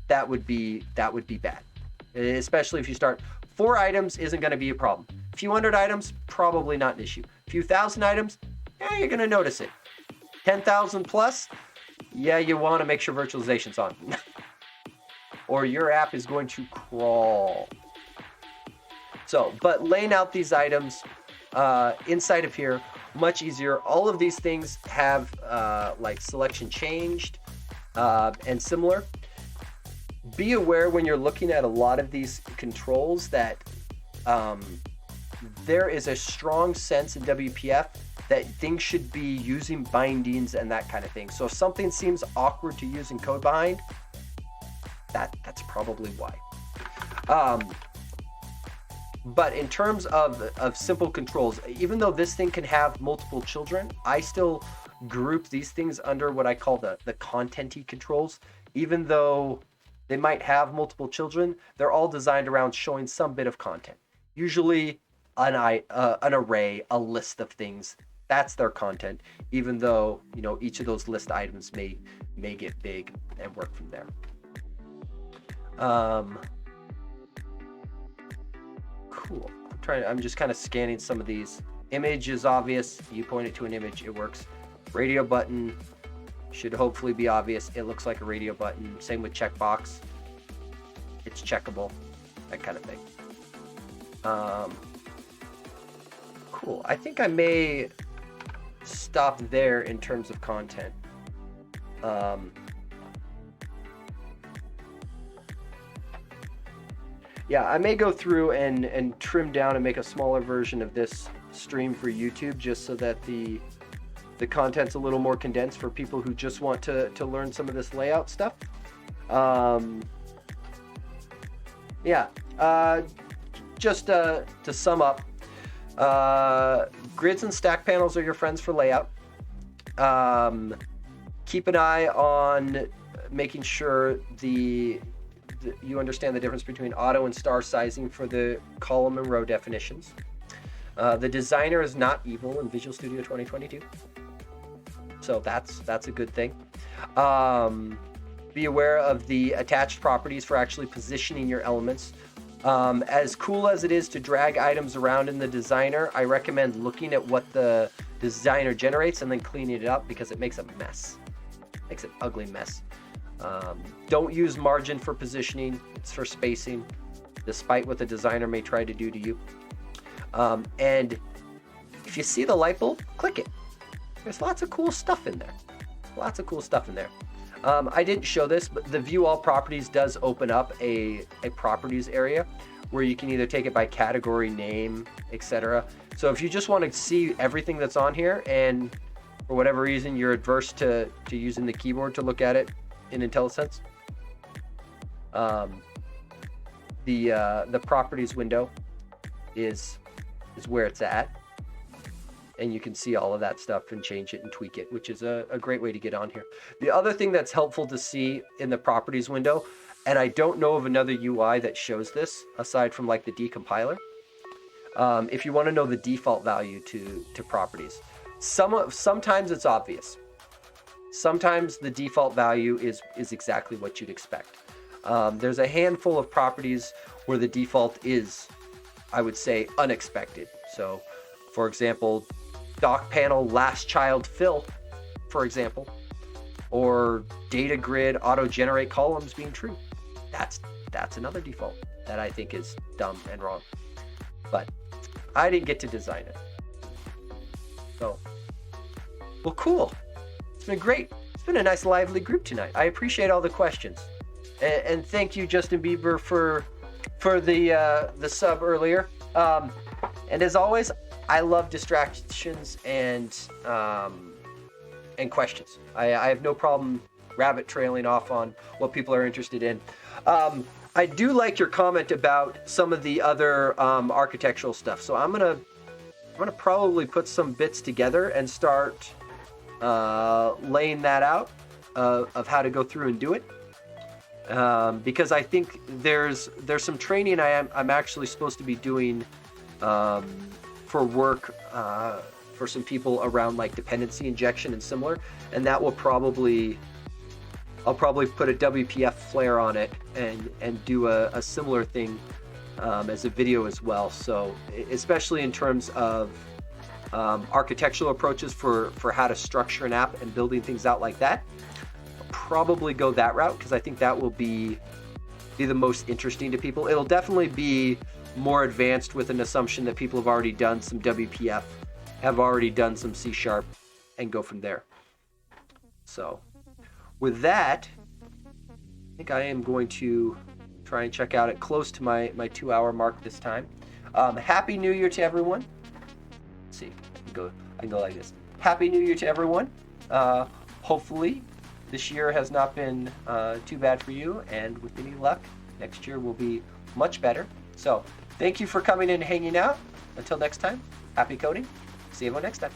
That would be bad, especially if you start 4 items isn't going to be a problem. A few hundred items, probably not an issue. A few thousand items, you're going to notice it. 10,000 plus, you want to make sure virtualization's on. Or your app is going to crawl. So, but laying out these items inside of here, much easier. All of these things have like selection changed and similar. Be aware when you're looking at a lot of these controls that there is a strong sense in WPF that things should be using bindings and that kind of thing. So if something seems awkward to use in code behind, that's probably why. But in terms of simple controls, even though this thing can have multiple children, I still group these things under what I call the content-y controls, even though They might have multiple children. They're all designed around showing some bit of content. Usually an array, a list of things. That's their content, even though, you know, each of those list items may get big and work from there. Cool. I'm just kind of scanning some of these. Image is obvious. You point it to an image, it works. Radio button should hopefully be obvious. It looks like a radio button. Same with checkbox. It's checkable, that kind of thing. Cool. I think I may stop there in terms of content. Yeah, I may go through and trim down and make a smaller version of this stream for YouTube, just so that the content's a little more condensed for people who just want to learn some of this layout stuff. Just to sum up, grids and stack panels are your friends for layout. Keep an eye on making sure you understand the difference between auto and star sizing for the column and row definitions. The designer is not evil in Visual Studio 2022, so that's a good thing. Be aware of the attached properties for actually positioning your elements. As cool as it is to drag items around in the designer, I recommend looking at what the designer generates and then cleaning it up, because it makes a mess. Makes an ugly mess. Don't use margin for positioning. It's for spacing, despite what the designer may try to do to you. And if you see the light bulb, click it. There's lots of cool stuff in there. I didn't show this, but the View All Properties does open up a properties area where you can either take it by category, name, etc. So if you just want to see everything that's on here, and for whatever reason you're adverse to using the keyboard to look at it in IntelliSense, the properties window is where it's at, and you can see all of that stuff and change it and tweak it, which is a great way to get on here. The other thing that's helpful to see in the properties window, and I don't know of another UI that shows this aside from like the decompiler, if you want to know the default value to properties, sometimes it's obvious. Sometimes the default value is exactly what you'd expect. There's a handful of properties where the default is, I would say, unexpected. So, for example, DockPanel last child fill, for example, or data grid auto generate columns being true. That's another default that I think is dumb and wrong. But I didn't get to design it. So, well, cool. It's been great. It's been a nice lively group tonight. I appreciate all the questions. And thank you, Justin Bieber, for the sub earlier. And as always, I love distractions and questions. I have no problem rabbit trailing off on what people are interested in. I do like your comment about some of the other architectural stuff. So I'm gonna probably put some bits together and start laying that out of how to go through and do it. Because I think there's some training I'm actually supposed to be doing for work for some people around like dependency injection and similar, and that will I'll probably put a WPF flare on it and do a similar thing as a video as well. So especially in terms of architectural approaches for how to structure an app and building things out like that, I'll probably go that route, because I think that will be the most interesting to people. It'll definitely be more advanced with an assumption that people have already done some WPF, have already done some C#, and go from there. So with that, I think I am going to try and check out at close to my 2-hour mark this time. Happy New Year to everyone. Let's see, I can go like this. Happy New Year to everyone. Hopefully this year has not been too bad for you, and with any luck, next year will be much better. So thank you for coming in and hanging out. Until next time, happy coding. See you next time.